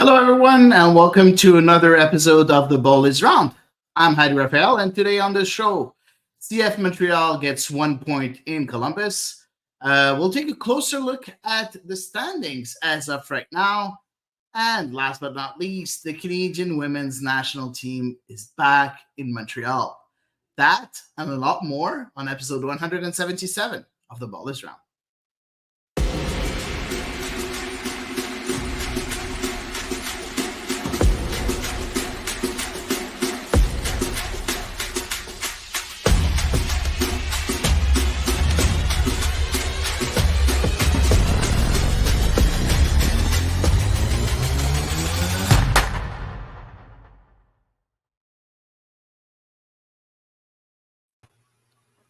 Hello, everyone, and welcome to another episode of The Ball is Round. I'm Hady Raphael, and today on the show, CF Montreal gets 1 point in Columbus. We'll take a closer look at the standings as of right now. And last but not least, the Canadian women's national team is back in Montreal. That and a lot more on episode 177 of The Ball is Round.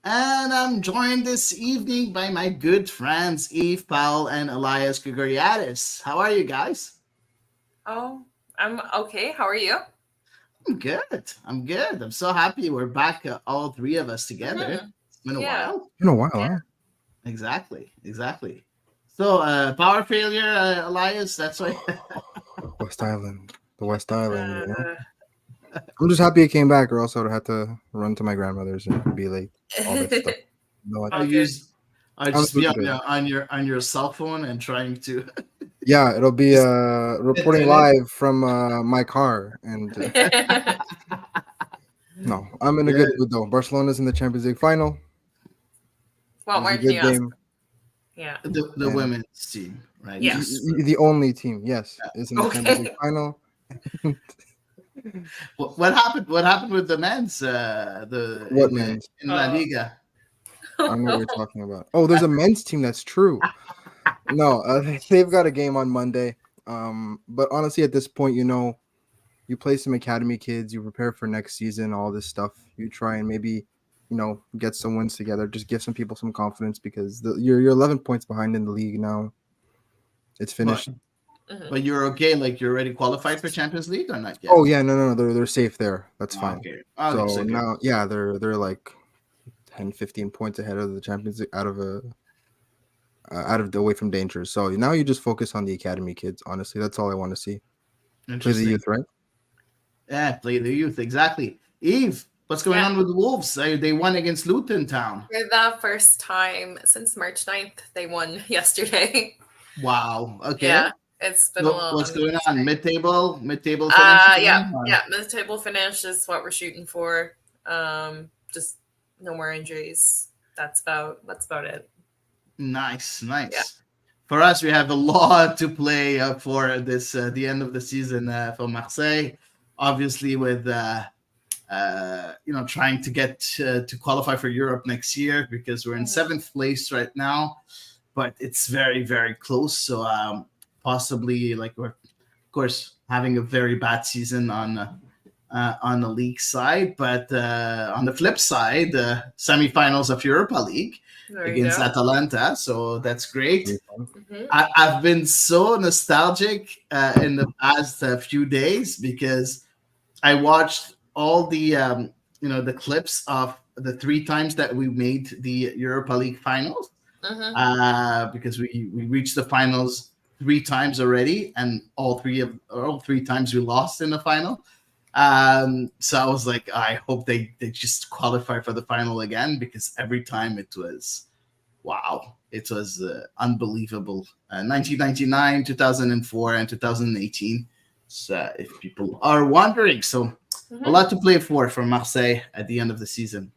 And I'm joined this evening by my good friends, Eve, Powell, and Elias Grigoriadis. How are you guys? Oh, I'm okay. How are you? I'm good. I'm so happy we're back, all three of us together. It's been a while. Huh? Exactly. So, power failure, Elias, that's why. The West Island. I'm just happy it came back, or else I would have to run to my grandmother's and be late. All this stuff. No, I just be on your cell phone and trying to. Yeah, it'll be reporting live from my car, and no, I'm in a good mood though. Barcelona's in the Champions League final. Well, It was a good game. Yeah, the women's team, right? Yes. The only team, yes, is in the Champions League final. What happened? What happened with the men's? In La Liga? I don't know what you're talking about. Oh, there's a men's team. That's true. No, they've got a game on Monday. But honestly, at this point, you play some academy kids, you prepare for next season, all this stuff. You try and maybe, get some wins together. Just give some people some confidence because you're 11 points behind in the league now. It's finished. But you're okay, like you're already qualified for Champions League or not yet? Oh yeah, no, they're safe there. That's fine. Okay. So now, yeah, they're like 10, 15 points ahead of the Champions League out of the away from danger. So now you just focus on the academy kids. Honestly, that's all I want to see. Play the youth, right? Yeah, play the youth, exactly. Eve, what's going on with the Wolves? They won against Luton Town. For the first time since March 9th, they won yesterday. Wow. Okay. Yeah. It's been a little. What's going on? Mid-table finish? Mid-table finish is what we're shooting for. Just no more injuries. That's about it. Nice. Yeah. For us, we have a lot to play for this the end of the season for Marseille. Obviously, with trying to get to qualify for Europe next year because we're in 7th place right now, but it's very, very close. So possibly, we're of course having a very bad season on the league side, but on the flip side, the semifinals of Europa League against Atalanta, so that's great. I've been so nostalgic in the past few days because I watched all the the clips of the 3 times that we made the Europa League finals because we reached the finals 3 times already, and all three times we lost in the final. So I was like, I hope they just qualify for the final again, because every time it was, wow, it was unbelievable. 1999, 2004, and 2018. So if people are wondering, so a lot to play for Marseille at the end of the season.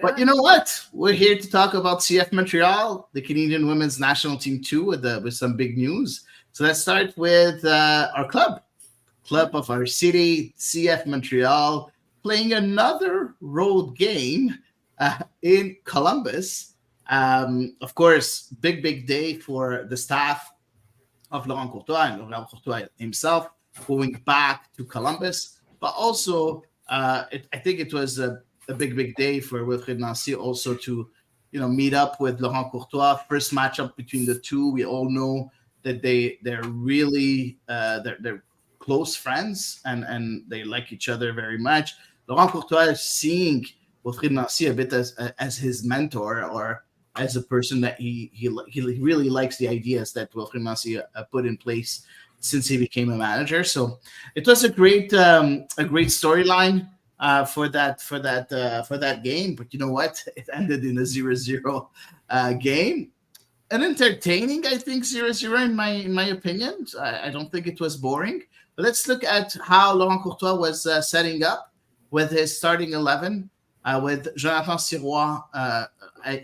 But you know what? We're here to talk about CF Montreal, the Canadian women's national team too, with some big news. So let's start with our club of our city, CF Montreal, playing another road game in Columbus. Of course, big day for the staff of Laurent Courtois and Laurent Courtois himself going back to Columbus. But also, I think it was a big day for Wilfried Nancy also to, meet up with Laurent Courtois. First matchup between the two. We all know that they're really they're close friends and they like each other very much. Laurent Courtois is seeing Wilfried Nancy a bit as his mentor, or as a person that he really likes the ideas that Wilfried Nancy put in place since he became a manager. So it was a great storyline for that game. But you know what? It ended in a 0-0 game. An entertaining, I think, 0-0 in my opinion. I don't think it was boring. But let's look at how Laurent Courtois was setting up with his starting 11. With Jonathan Sirois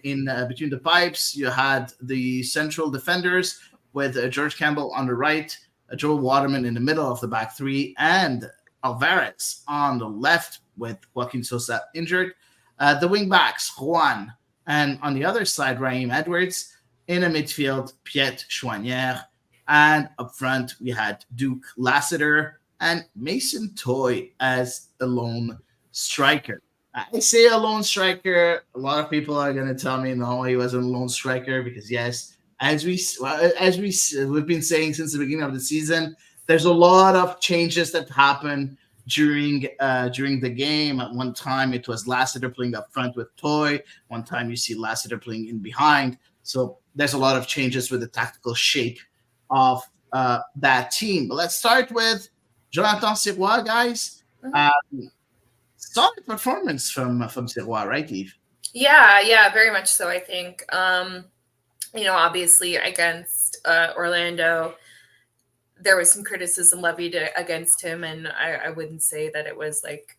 in between the pipes, you had the central defenders with George Campbell on the right, Joel Waterman in the middle of the back three, and Alvarez on the left with Joaquin Sosa injured. The wing backs, Juan, and on the other side, Raheem Edwards. In the midfield, Piet Chouanière. And up front, we had Duke Lassiter and Mason Toy as a lone striker. I say a lone striker. A lot of people are going to tell me, no, he wasn't a lone striker because, yes, as we've been saying since the beginning of the season, there's a lot of changes that happen during the game. At one time, it was Lassiter playing up front with Toy. One time, you see Lassiter playing in behind. So there's a lot of changes with the tactical shape of that team. But let's start with Jonathan Sirois, guys. Solid performance from Sirois, right, Eve? Yeah, very much so, I think. Obviously against Orlando, there was some criticism levied against him, and I wouldn't say that it was like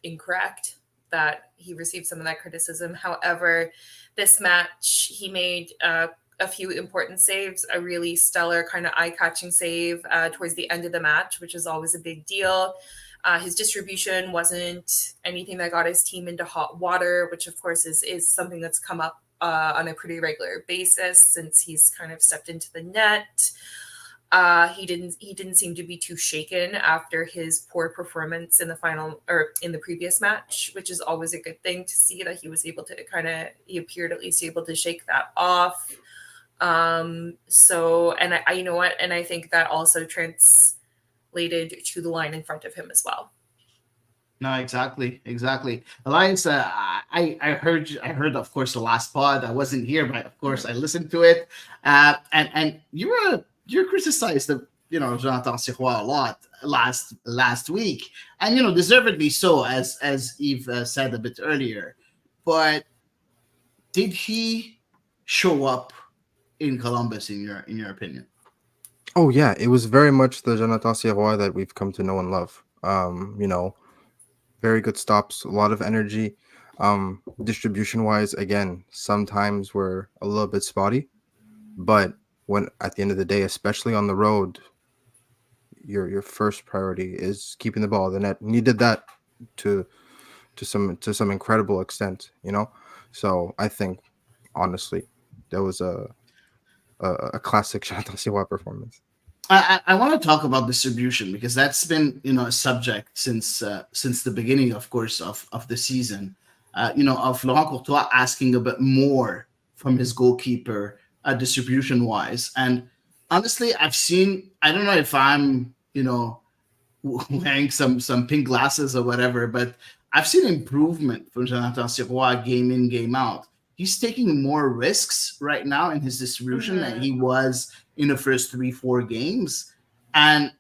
incorrect that he received some of that criticism. However, this match, he made a few important saves, a really stellar kind of eye-catching save towards the end of the match, which is always a big deal. His distribution wasn't anything that got his team into hot water, which of course is something that's come up on a pretty regular basis since he's kind of stepped into the net. He didn't seem to be too shaken after his poor performance in the final or in the previous match, which is always a good thing to see that he was able to he appeared at least able to shake that off. So, and I you know what, and I think that also translated to the line in front of him as well. No, exactly. Elias, I heard, of course, the last pod. I wasn't here, but of course I listened to it. And you criticized Jonathan Sirois a lot last week, and deservedly so, as Yves said a bit earlier. But did he show up in Columbus in your opinion? Oh yeah, it was very much the Jonathan Sirois that we've come to know and love. Very good stops, a lot of energy. Distribution wise, again, sometimes we're a little bit spotty, but when at the end of the day, especially on the road, your first priority is keeping the ball in the net. And he did that to some incredible extent, So I think honestly, that was a classic Jonathan Sirois performance. I want to talk about distribution because that's been a subject since the beginning, of course, of the season. Of Laurent Courtois asking a bit more from his goalkeeper distribution wise. And honestly, I've seen, I don't know if I'm wearing some pink glasses or whatever, but I've seen improvement from Jonathan Sirois game in, game out. He's taking more risks right now in his distribution than he was in the first 3-4 games. And,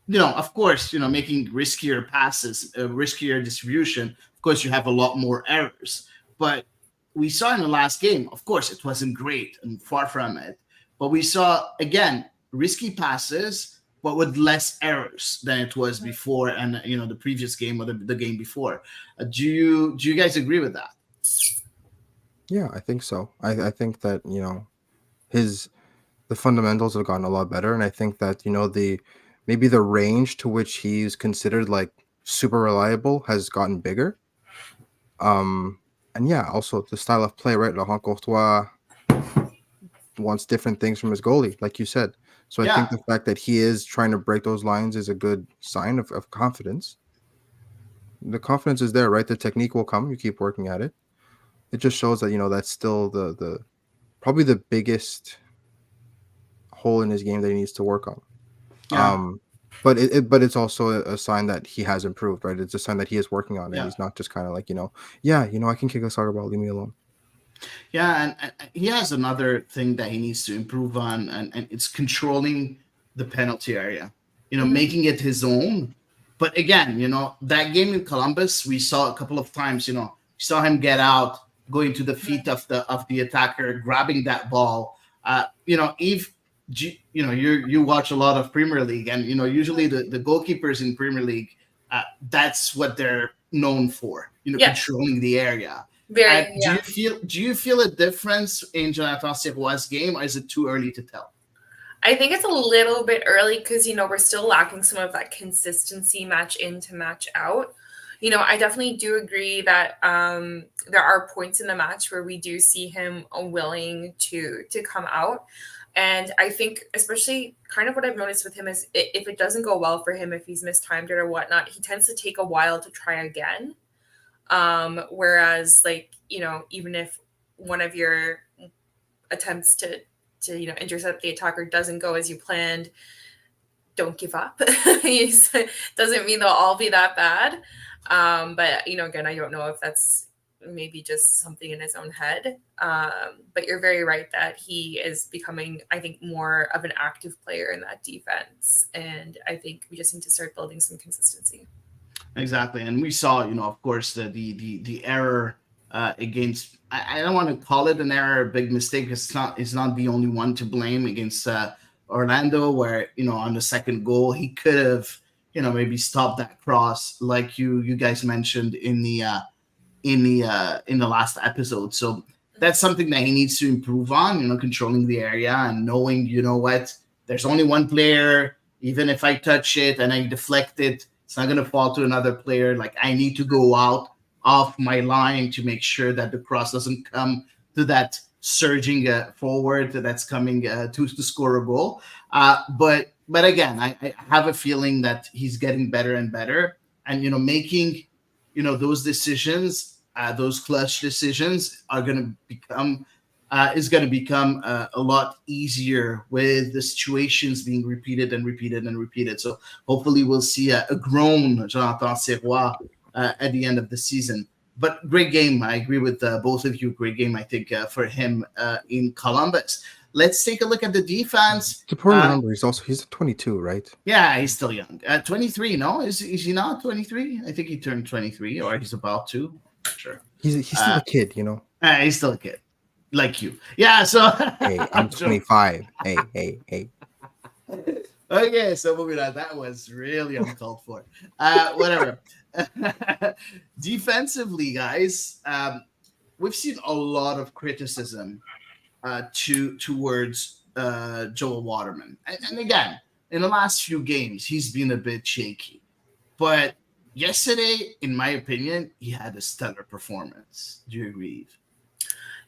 of course, making riskier passes, riskier distribution, of course, you have a lot more errors. But we saw in the last game, of course, it wasn't great and far from it. But we saw, again, risky passes, but with less errors than it was before and, the previous game or the game before. Do you guys agree with that? Yeah, I think so. I think that, the fundamentals have gotten a lot better. And I think that, maybe the range to which he's considered like super reliable has gotten bigger. And yeah, also the style of play, right? Laurent Courtois wants different things from his goalie, like you said. So I think the fact that he is trying to break those lines is a good sign of confidence. The confidence is there, right? The technique will come. You keep working at it. It just shows that, that's still the probably the biggest hole in his game that he needs to work on. Yeah. But it's also a sign that he has improved, right? It's a sign that he is working on it. Yeah. He's not just kind of like, I can kick a soccer ball, leave me alone. Yeah, and he has another thing that he needs to improve on, and it's controlling the penalty area, making it his own. But again, that game in Columbus, we saw a couple of times, we saw him get out, going to the feet of the attacker, grabbing that ball. Eve, you watch a lot of Premier League, and usually the goalkeepers in Premier League, that's what they're known for, controlling the area. Very. Do you feel a difference in Jonathan Sirois' game, or is it too early to tell? I think it's a little bit early because, we're still lacking some of that consistency match in to match out. I definitely do agree that there are points in the match where we do see him willing to come out. And I think especially kind of what I've noticed with him is if it doesn't go well for him, if he's mistimed it or whatnot, he tends to take a while to try again. Whereas even if one of your attempts to intercept the attacker doesn't go as you planned, don't give up. Doesn't mean they'll all be that bad. But again, I don't know if that's maybe just something in his own head. But you're very right that he is becoming, I think, more of an active player in that defense. And I think we just need to start building some consistency. Exactly. And we saw, of course, the error against, I don't want to call it an error, a big mistake. It's not the only one to blame against Orlando, where, on the second goal, he could have, maybe stopped that cross like you guys mentioned in the last episode. So that's something that he needs to improve on, controlling the area and knowing, what, there's only one player. Even if I touch it and I deflect it, it's not going to fall to another player. Like, I need to go out off my line to make sure that the cross doesn't come to that surging forward that's coming to score a goal. But again, I have a feeling that he's getting better and better, and making those decisions, those clutch decisions are going to become a lot easier with the situations being repeated and repeated and repeated. So hopefully we'll see a grown Jonathan Sirois at the end of the season. But great game. I agree with both of you. Great game, I think, for him in Columbus. Let's take a look at the defense. It's important to remember he's 22, right? Yeah, he's still young. 23, no? Is he not 23? I think he turned 23, or he's about to. Sure. He's still a kid, He's still a kid. Like you. Yeah, so hey, I'm 25. Hey. Okay, so moving on. That was really uncalled for. Whatever. Defensively, guys, we've seen a lot of criticism towards Joel Waterman. And again, in the last few games, he's been a bit shaky. But yesterday, in my opinion, he had a stellar performance. Do you agree?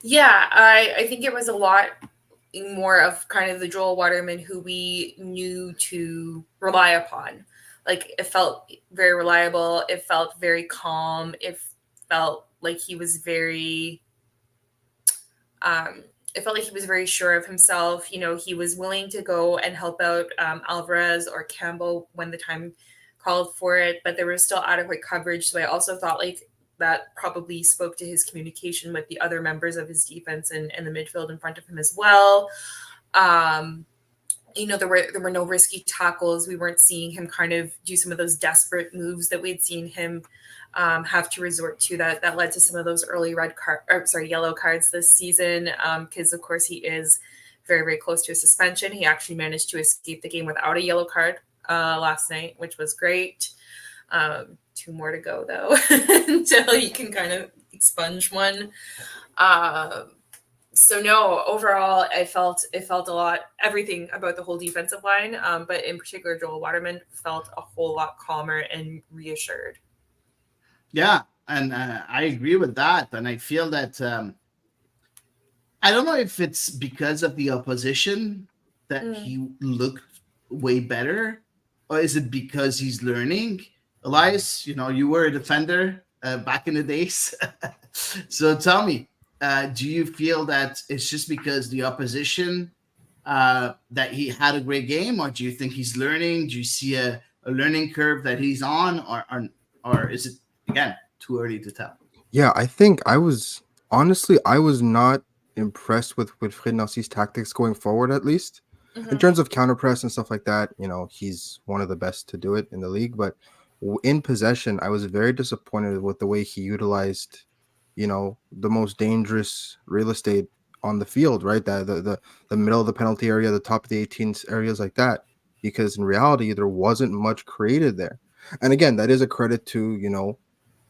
Yeah, I think it was a lot more of kind of the Joel Waterman who we knew to rely upon. Like, it felt very reliable. It felt very calm. It felt like he was very sure of himself. He was willing to go and help out Alvarez or Campbell when the time called for it, but there was still adequate coverage. So I also thought that probably spoke to his communication with the other members of his defense and the midfield in front of him as well. There were no risky tackles. We weren't seeing him kind of do some of those desperate moves that we'd seen him have to resort to that led to some of those early yellow cards this season. Because of course he is very, very close to a suspension. He actually managed to escape the game without a yellow card last night, which was great. 2 more to go though until he can kind of expunge one. So no, overall, it felt a lot, everything about the whole defensive line, but in particular, Joel Waterman felt a whole lot calmer and reassured. Yeah, and I agree with that. And I feel that I don't know if it's because of the opposition that he looked way better, or is it because he's learning? Elias, you were a defender back in the days. So tell me, do you feel that it's just because the opposition that he had a great game, or do you think he's learning? Do you see a learning curve that he's on, or is it, again, too early to tell? Yeah, I think I was not impressed with Fred Narcy's tactics going forward, at least. In terms of counter press and stuff like that, he's one of the best to do it in the league. But in possession, I was very disappointed with the way he utilized, the most dangerous real estate on the field, right? That the middle of the penalty area, the top of the 18 areas like that, because in reality there wasn't much created there. And again, that is a credit to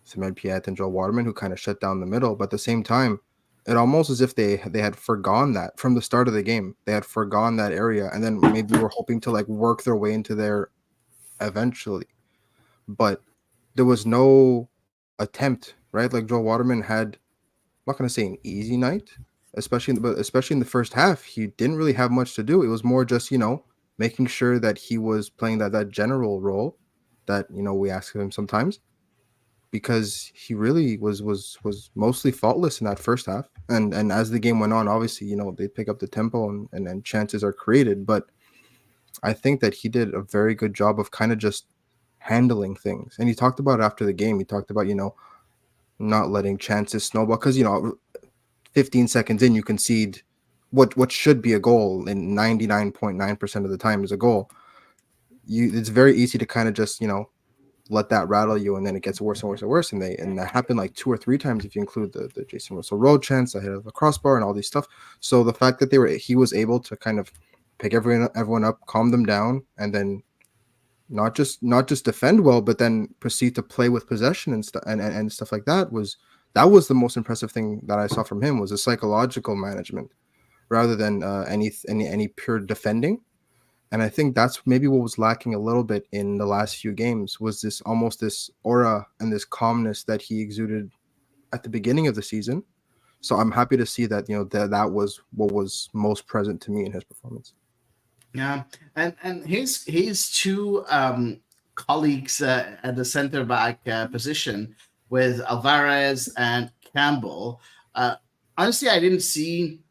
Semed Piet and Joel Waterman, who kind of shut down the middle. But at the same time, it almost as if they had forgone that from the start of the game. They had forgone that area, and then maybe were hoping to like work their way into there eventually. But there was no attempt, right? Like Joel Waterman had, I'm not going to say an easy night, especially in the first half. He didn't really have much to do. It was more just making sure that he was playing that general role that we ask of him sometimes, because he really was mostly faultless in that first half. And as the game went on, obviously, they pick up the tempo and chances are created. But I think that he did a very good job of kind of just handling things. And he talked about it after the game. He talked about, not letting chances snowball, because, 15 seconds in, you concede what should be a goal, and 99.9% of the time is a goal. It's very easy to kind of just, let that rattle you, and then it gets worse and worse and worse. And that happened like 2 or 3 times if you include the Jason Russell Road chance ahead of the crossbar and all these stuff. So the fact that he was able to kind of pick everyone up, calm them down, and then not just defend well, but then proceed to play with possession and stuff like that was the most impressive thing that I saw from him, was a psychological management rather than any pure defending. And I think that's maybe what was lacking a little bit in the last few games, was this aura and this calmness that he exuded at the beginning of the season. So I'm happy to see that, that was what was most present to me in his performance. Yeah, and his two colleagues at the center back position with Alvarez and Campbell. Honestly, I didn't see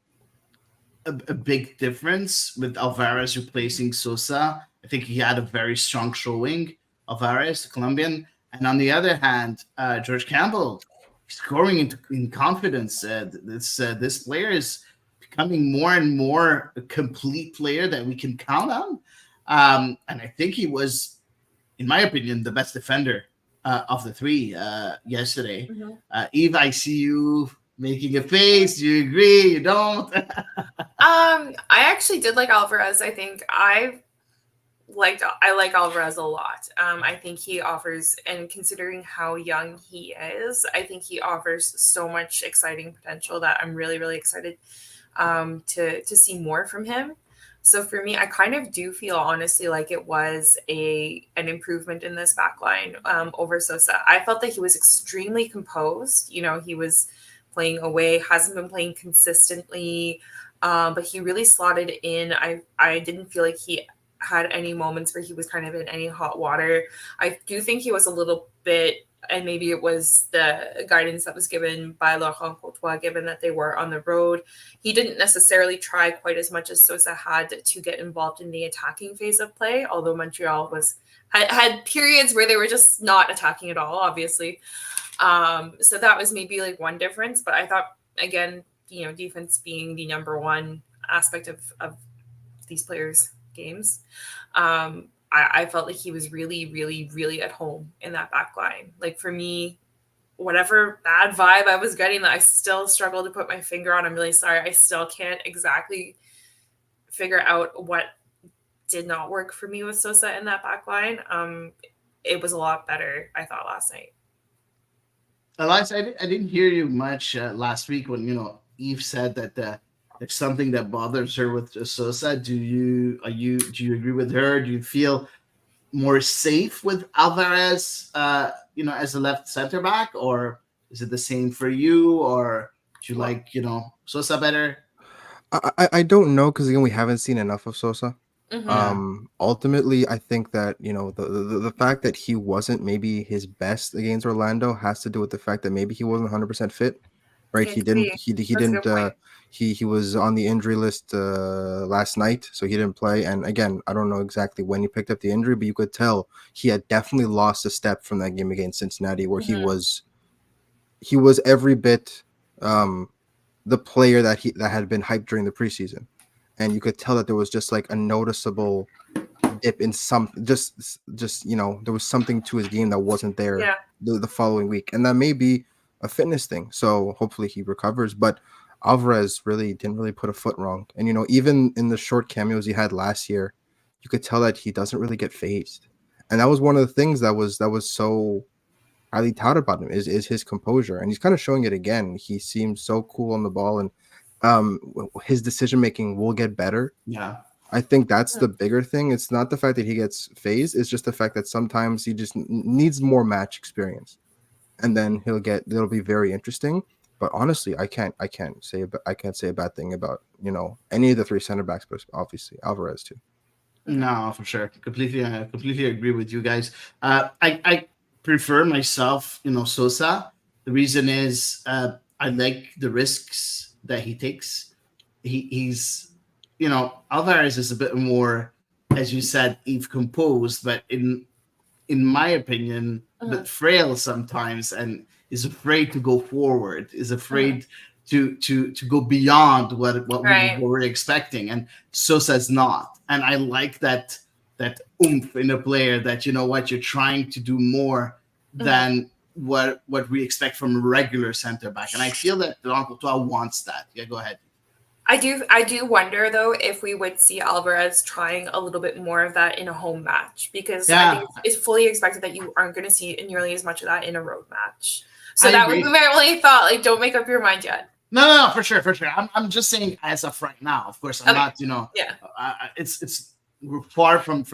a big difference with Alvarez replacing Sosa. I think he had a very strong showing, Alvarez, the Colombian. And on the other hand, George Campbell scoring in confidence. This player is becoming more and more a complete player that we can count on. And I think he was, in my opinion, the best defender of the three yesterday. Eve, I see you making a face. Do you agree? You don't? I actually did like Alvarez. I think I like Alvarez a lot. I think he offers, and considering how young he is, I think he offers so much exciting potential that I'm really, really excited to see more from him. So for me, I kind of do feel honestly like it was an improvement in this back line over Sosa. I felt that he was extremely composed. He was playing away, hasn't been playing consistently, but he really slotted in. I didn't feel like he had any moments where he was kind of in any hot water. I do think he was a little bit, and maybe it was the guidance that was given by Laurent Courtois, given that they were on the road. He didn't necessarily try quite as much as Sosa had to get involved in the attacking phase of play, although Montreal had periods where they were just not attacking at all, obviously. So that was maybe like one difference. But I thought, again, defense being the number one aspect of these players' games, I felt like he was really, really, really at home in that back line. Like for me, whatever bad vibe I was getting that I still struggle to put my finger on, I'm really sorry. I still can't exactly figure out what did not work for me with Sosa in that back line. It was a lot better, I thought, last night. Elias, I didn't hear you much last week when Eve said that there's something that bothers her with Sosa. Do you agree with her? Do you feel more safe with Alvarez, as a left center back, or is it the same for you, or do you like Sosa better? I don't know, because again, we haven't seen enough of Sosa. Mm-hmm. Ultimately, I think that the fact that he wasn't maybe his best against Orlando has to do with the fact that maybe he wasn't 100% fit, right? Yeah, He didn't he was on the injury list last night, so he didn't play. And again, I don't know exactly when he picked up the injury, but you could tell he had definitely lost a step from that game against Cincinnati, where he was every bit the player that had been hyped during the preseason. and you could tell that there was just like a noticeable dip in some just there was something to his game that wasn't there Yeah. the following week, and that may be a fitness thing. So hopefully he recovers. But Alvarez didn't really put a foot wrong, and even in the short cameos he had last year, you could tell that he doesn't really get phased, and that was one of the things that was so highly touted about him is his composure, and he's kind of showing it again. He seems so cool on the ball, and his decision making will get better. Yeah. I think that's the bigger thing. It's not the fact that he gets phased. It's just the fact that sometimes he just needs more match experience, and then it'll be very interesting. But honestly, I can't say a bad thing about any of the three center backs, but obviously Alvarez too. No, for sure. Completely agree with you guys. I prefer myself, Sosa. The reason is I like the risks that he takes. He's Alvarez is a bit more, as you said, Eve composed, but in my opinion, a bit frail sometimes, and is afraid to go forward, is afraid to go beyond what we were expecting. And Sosa's not. And I like that oomph in a player that, you're trying to do more than what we expect from a regular center back. And I feel that Laurent Courtois wants that. Yeah, go ahead. I do wonder though if we would see Alvarez trying a little bit more of that in a home match, because I think it's fully expected that you aren't going to see nearly as much of that in a road match. So that would be my only thought. Like, don't make up your mind yet. No, for sure. I'm just saying as of right now. Of course, I'm not. We're far from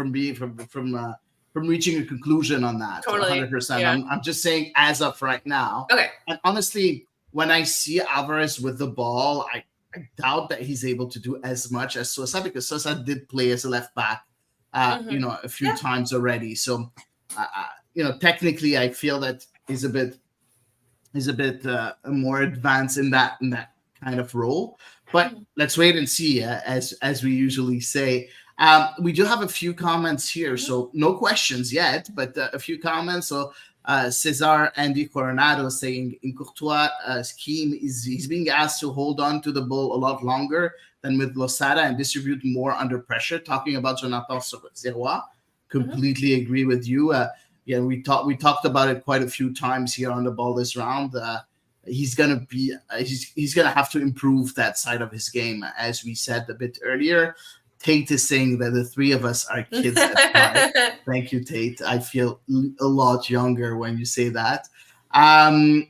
reaching a conclusion on that. Totally. 100%. Yeah. I'm just saying as of right now. Okay. And honestly, when I see Alvarez with the ball, I doubt that he's able to do as much as Sosa, because Sosa did play as a left back, a few times already. So, technically, I feel that he's a bit more advanced in that kind of role. But let's wait and see, as we usually say. We do have a few comments here, so no questions yet, but a few comments. So Cesar Andy Coronado saying in Courtois' scheme he's being asked to hold on to the ball a lot longer than with Losada and distribute more under pressure. Talking about Jonathan Sirois, completely agree with you. We talked about it quite a few times here on the Ball this round. He's gonna have to improve that side of his game, as we said a bit earlier. Tate is saying that the three of us are kids at heart. Thank you, Tate. I feel a lot younger when you say that. And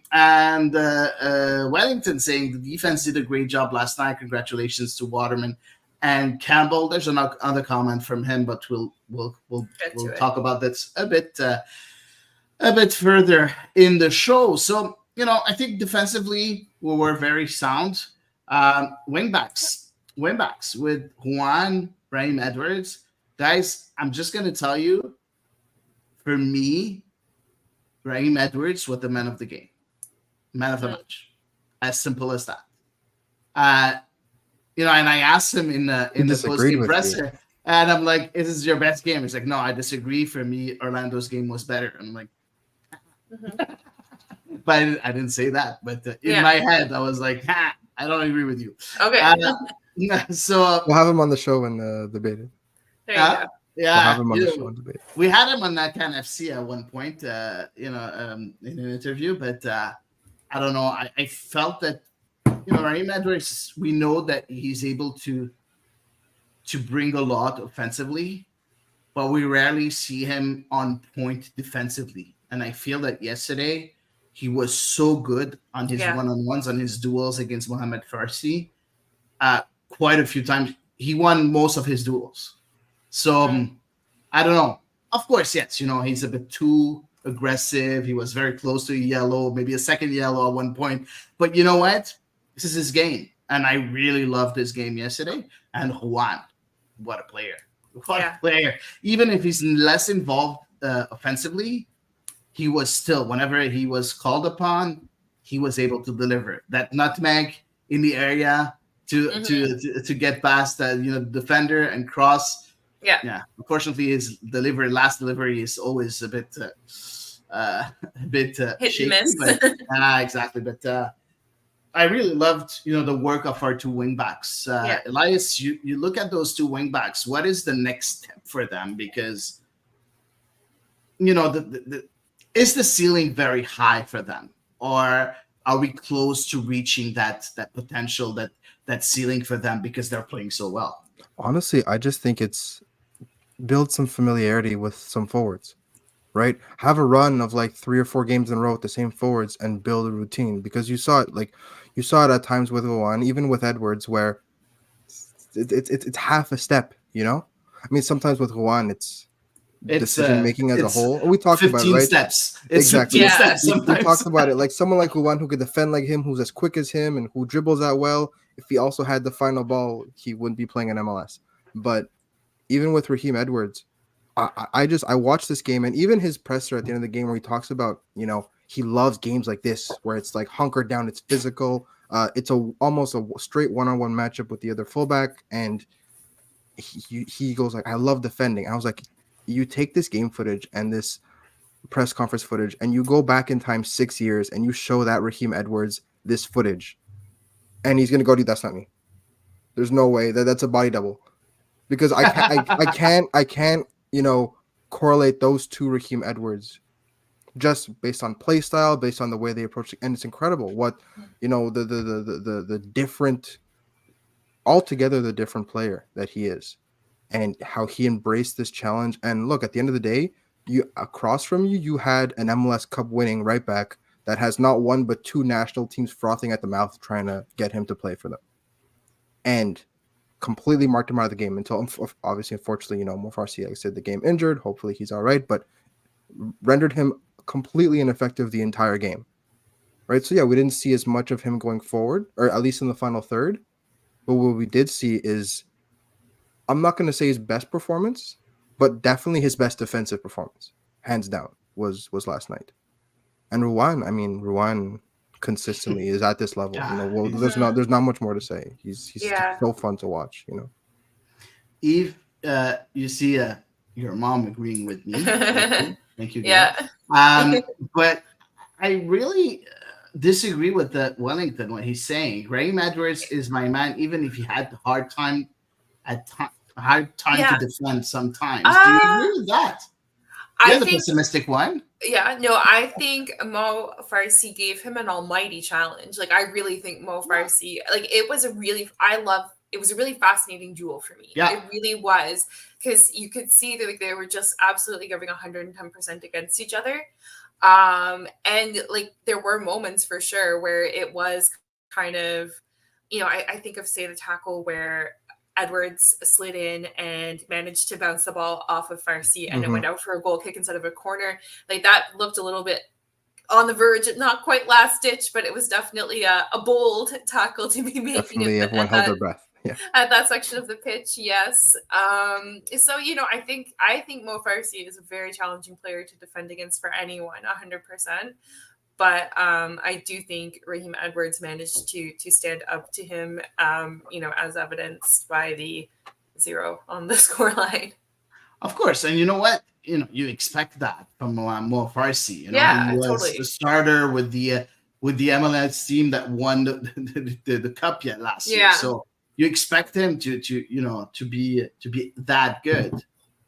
Wellington saying the defense did a great job last night. Congratulations to Waterman and Campbell. There's another comment from him, but we'll talk about this a bit further in the show. So I think defensively we were very sound. Wingbacks with Juan, Raheem Edwards. Guys, I'm just going to tell you, for me, Raheem Edwards was the man of the game. Man of the match. As simple as that. And I asked him in the post-game presser, and I'm like, is this your best game? He's like, no, I disagree. For me, Orlando's game was better. And I'm like, but I didn't say that. But in my head, I was like, I don't agree with you. Okay. So we'll have him on the show and debate it. There you go. Yeah, we'll have him on the show and debate. We had him on that kind of FC at one point, in an interview, but I don't know. I felt that Raheem Edwards, we know that he's able to bring a lot offensively, but we rarely see him on point defensively. And I feel that yesterday he was so good on his one-on-ones, on his duels against Mohamed Farsi. Quite a few times. He won most of his duels. So I don't know. Of course, yes, he's a bit too aggressive. He was very close to a yellow, maybe a second yellow at one point. But you know what? This is his game. And I really loved this game yesterday. And Juan, what a player. What a player. Even if he's less involved offensively, he was still, whenever he was called upon, he was able to deliver. That nutmeg in the area to get past the defender and cross. Yeah. Unfortunately, his last delivery is always a bit shaky. Hit and miss. But, exactly. But I really loved, the work of our two wingbacks. Elias, you look at those two wingbacks. What is the next step for them? Because is the ceiling very high for them, or are we close to reaching that potential, that ceiling for them because they're playing so well? Honestly, I just think it's build some familiarity with some forwards, right? Have a run of like 3 or 4 games in a row with the same forwards and build a routine, because you saw it at times with Juan, even with Edwards, where it's half a step, I mean, sometimes with Juan, it's decision making as a it's whole. We talked about it, 15 right? steps. It's Exactly. 15 steps We sometimes. talked about it. Like someone like Juan who could defend like him, who's as quick as him, and who dribbles that well. If he also had the final ball, he wouldn't be playing in MLS. But even with Raheem Edwards, I watched this game, and even his presser at the end of the game where he talks about, he loves games like this where it's like hunkered down, it's physical. It's almost a straight one-on-one matchup with the other fullback, and he goes like, I love defending. I was like, you take this game footage and this press conference footage and you go back in time 6 years and you show that Raheem Edwards this footage, and he's gonna go, dude, that's not me. There's no way that's a body double, because I can't correlate those two Raheem Edwards just based on play style, based on the way they approach it. And it's incredible what the different, altogether the different player that he is, and how he embraced this challenge. And look, at the end of the day, you across from you had an MLS Cup winning right back that has not one but 2 national teams frothing at the mouth trying to get him to play for them, and completely marked him out of the game until, obviously, unfortunately, Mo Farsi exited the game injured. Hopefully he's all right, but rendered him completely ineffective the entire game, right? So yeah, we didn't see as much of him going forward, or at least in the final third. But what we did see is, I'm not going to say his best performance, but definitely his best defensive performance, hands down, was last night. And Ruan consistently is at this level. There's not much more to say. He's so fun to watch. Eve, you see your mom agreeing with me. Thank you. Yeah. But I really disagree with Wellington, what he's saying. Raheem Edwards is my man, even if he had a hard time to defend sometimes. Do you agree with that? You're the pessimistic one. Yeah, no, I think Mo Farsi gave him an almighty challenge. Like, I really think Mo Farsi, it was a really fascinating duel for me. Yeah. It really was, because you could see that they were just absolutely giving 110% against each other. And there were moments for sure where it was kind of, I think of, say, the tackle where Edwards slid in and managed to bounce the ball off of Farsi, and it went out for a goal kick instead of a corner. That looked a little bit on the verge, not quite last ditch, but it was definitely a bold tackle to be making. Definitely, everyone held their breath. Yeah. At that section of the pitch, yes. So I think Mo Farsi is a very challenging player to defend against for anyone, 100%. But I do think Raheem Edwards managed to stand up to him, as evidenced by the 0 on the scoreline. Of course, and you know what? You expect that from Mo Farsi. He was totally the starter with the MLS team that won the cup yet last year. So you expect him to be that good.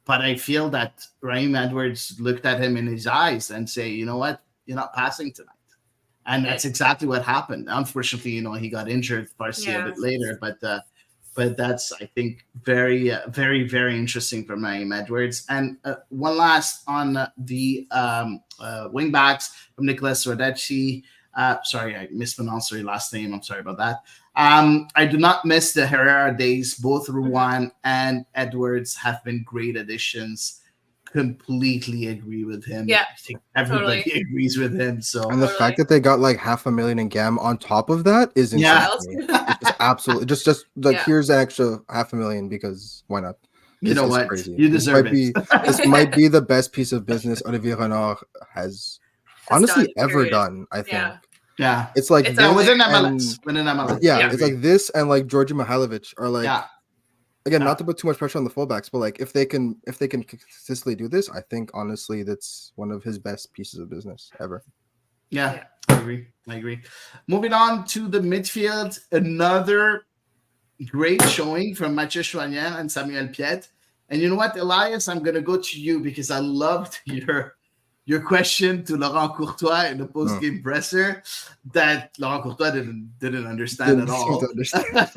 But I feel that Raheem Edwards looked at him in his eyes and say, you know what? You're not passing tonight. And that's exactly what happened. Unfortunately, he got injured Farsi a bit later, but that's, I think, very, very, very interesting for Raheem Edwards. And one last on the wing backs from Nicholas Rodecki. Sorry, I mispronounced your last name. I'm sorry about that. I do not miss the Herrera days. Both Ruan and Edwards have been great additions. Completely agree with him. Yeah, I think everybody agrees with him. So, and the fact that they got like $500,000 in GAM on top of that is insane. It's just absolutely just here's an extra $500,000 because why not? You know what? Crazy. You deserve it. This might be the best piece of business Olivier Renard has honestly ever done. I think. Yeah, it's like within MLS. Yeah, it's like this and like Georgi Mihailovic are like. Yeah. Again, not to put too much pressure on the fullbacks, but if they can consistently do this, I think honestly that's one of his best pieces of business ever. Yeah, I agree. Moving on to the midfield, another great showing from Mathieu Chouanière and Samuel Piette. And you know what, Elias, I'm going to go to you because I loved your question to Laurent Courtois in the post-game presser that Laurent Courtois didn't understand Didn't at seem to all. understand.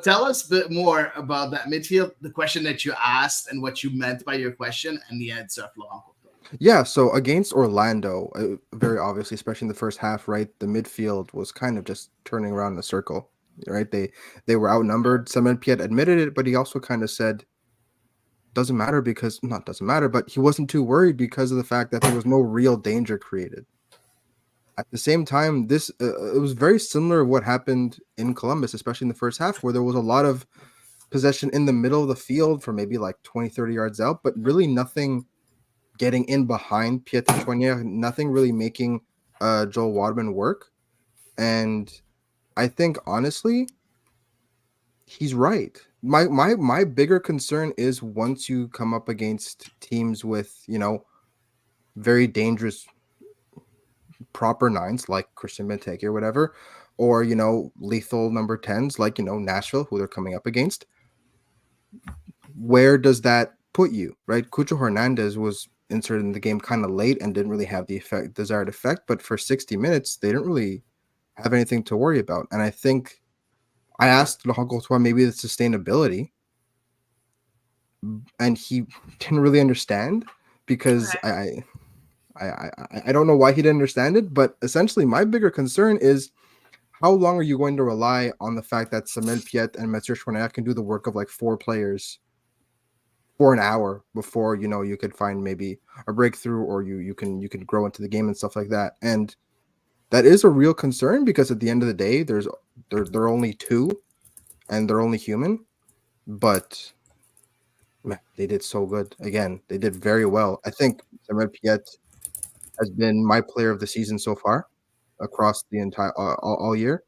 Tell us a bit more about that midfield, the question that you asked and what you meant by your question and the answer of Laurent Courtois. Yeah, so against Orlando, very obviously, especially in the first half, right, the midfield was kind of just turning around in a circle, right? They were outnumbered. Samuel Piette admitted it, but he also kind of said, doesn't matter because, not doesn't matter, but he wasn't too worried because of the fact that there was no real danger created. At the same time, this it was very similar to what happened in Columbus, especially in the first half, where there was a lot of possession in the middle of the field for maybe like 20, 30 yards out, but really nothing getting in behind Piette Chouanière, nothing really making Joel Wadman work. And I think honestly, he's right. My bigger concern is once you come up against teams with, very dangerous proper nines like Christian Benteke or whatever, or lethal number 10s like Nashville, who they're coming up against. Where does that put you, right? Cucho Hernandez was inserted in the game kind of late and didn't really have the desired effect, but for 60 minutes they didn't really have anything to worry about. And I think I asked Laurent Courtois maybe the sustainability, and he didn't really understand because Okay. I don't know why he didn't understand it, but essentially my bigger concern is how long are you going to rely on the fact that Samuel Piette and Mathieu Chouanière can do the work of like 4 players for an hour before you could find maybe a breakthrough, or you can grow into the game and stuff like that. And that is a real concern because at the end of the day, they're only 2 and they're only human. But man, they did so good. Again, they did very well. I think Samuel Piette has been my player of the season so far across the entire all year,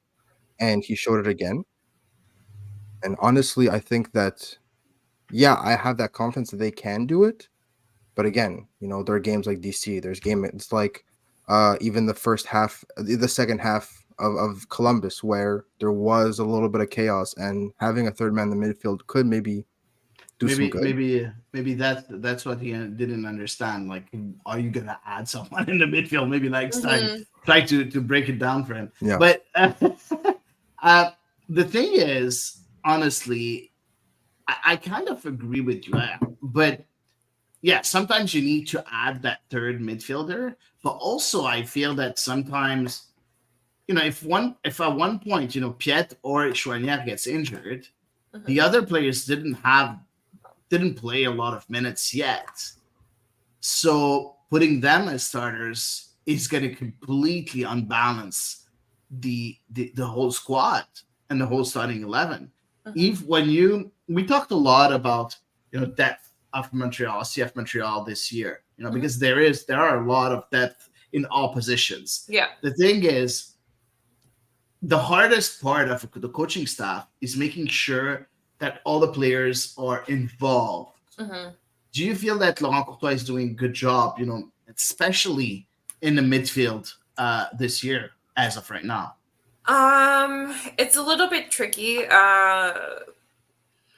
and he showed it again. And honestly, I think that I have that confidence that they can do it. But again, there are games like DC. It's like even the second half of Columbus, where there was a little bit of chaos, and having a third man in the midfield could maybe do some good. Maybe that's what he didn't understand. Like, are you gonna add someone in the midfield? Maybe next time, try to break it down for him. Yeah. But the thing is, honestly, I kind of agree with you. But yeah, sometimes you need to add that third midfielder. But also, I feel that sometimes, if at one point, Piette or Chouanière gets injured, the other players didn't play a lot of minutes yet. So putting them as starters is going to completely unbalance the whole squad and the whole starting 11. We talked a lot about depth of Montreal, CF Montreal this year, because there are a lot of depth in all positions. Yeah. The thing is, the hardest part of the coaching staff is making sure that all the players are involved. Do you feel that Laurent Courtois is doing a good job, especially in the midfield this year as of right now? It's a little bit tricky. I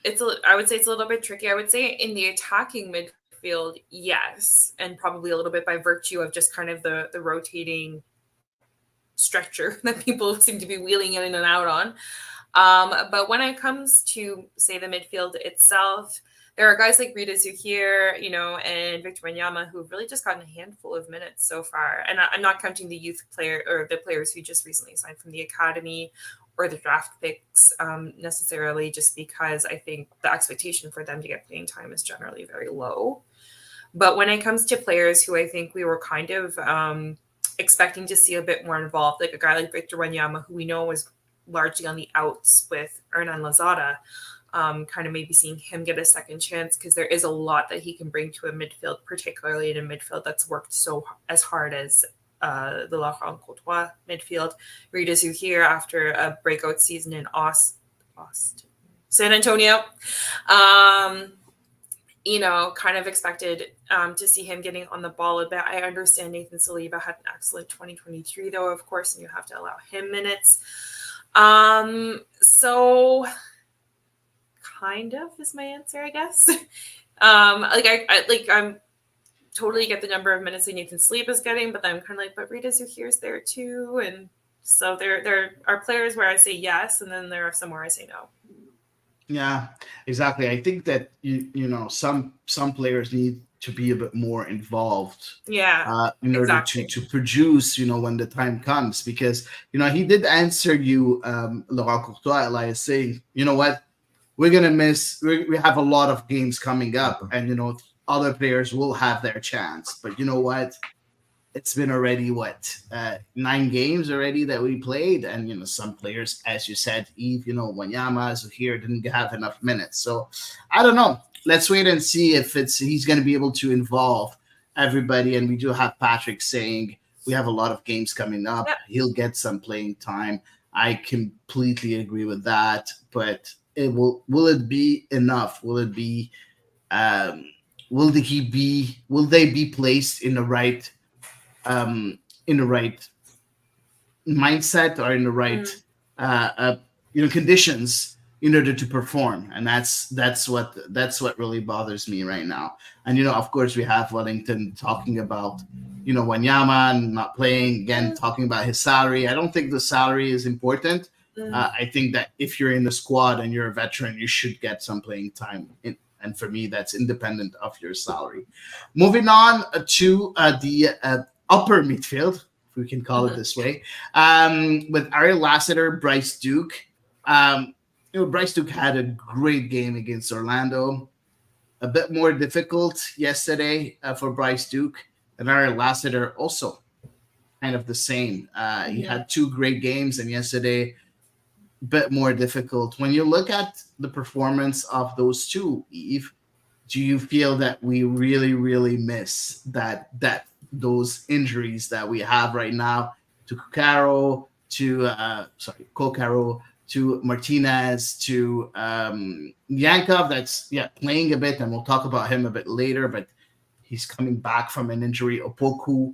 would say it's a little bit tricky. I would say in the attacking midfield, yes, and probably a little bit by virtue of just kind of the rotating stretcher that people seem to be wheeling in and out on. But when it comes to, say, the midfield itself, there are guys like Rita Zuhir, and Victor Wanyama who've really just gotten a handful of minutes so far. And I'm not counting the youth player or the players who just recently signed from the academy or the draft picks necessarily, just because I think the expectation for them to get playing time is generally very low. But when it comes to players who I think we were kind of expecting to see a bit more involved, like a guy like Victor Wanyama, who we know was largely on the outs with Hernan Lozada, kind of maybe seeing him get a second chance, because there is a lot that he can bring to a midfield, particularly in a midfield that's worked as hard as the Laurent Courtois midfield. Rita Zuhir, after a breakout season in San Antonio. kind of expected to see him getting on the ball a bit. I understand Nathan Saliba had an excellent 2023, though, of course, and you have to allow him minutes. So kind of is my answer, I guess. I'm totally get the number of minutes that Nathan Saliba is getting, but then I'm kind of like, but Rita Zuhir's there too, and so there are players where I say yes, and then there are some where I say no. Yeah, exactly. I think that some players need to be a bit more involved. Yeah, in order exactly. to produce, when the time comes, because he did answer you, Laurent Courtois, Elias, saying, you know what, we're gonna miss. We have a lot of games coming up, and other players will have their chance. But you know what? It's been already 9 games already that we played, and some players, as you said, Eve, Wanyama, Zuhir didn't have enough minutes. So I don't know. Let's wait and see if he's going to be able to involve everybody. And we do have Patrick saying we have a lot of games coming up. Yep. He'll get some playing time. I completely agree with that. But will it be enough? Will it be? Will they be placed in the right? In the right mindset or in the right conditions in order to perform, and that's what really bothers me right now. And of course we have Wellington talking about Wanyama not playing again, talking about his salary. I don't think the salary is important. I think that if you're in the squad and you're a veteran, you should get some playing time and for me, that's independent of your salary. Moving on to the upper midfield, if we can call it this way, with Ariel Lassiter, Bryce Duke. Bryce Duke had a great game against Orlando. A bit more difficult yesterday for Bryce Duke, and Ariel Lassiter also kind of the same. He had 2 great games, and yesterday a bit more difficult. When you look at the performance of those two, Eve, do you feel that we really, really miss those injuries that we have right now to Kokaro, to Martinez, to Yankov, that's playing a bit, and we'll talk about him a bit later, but he's coming back from an injury. Opoku,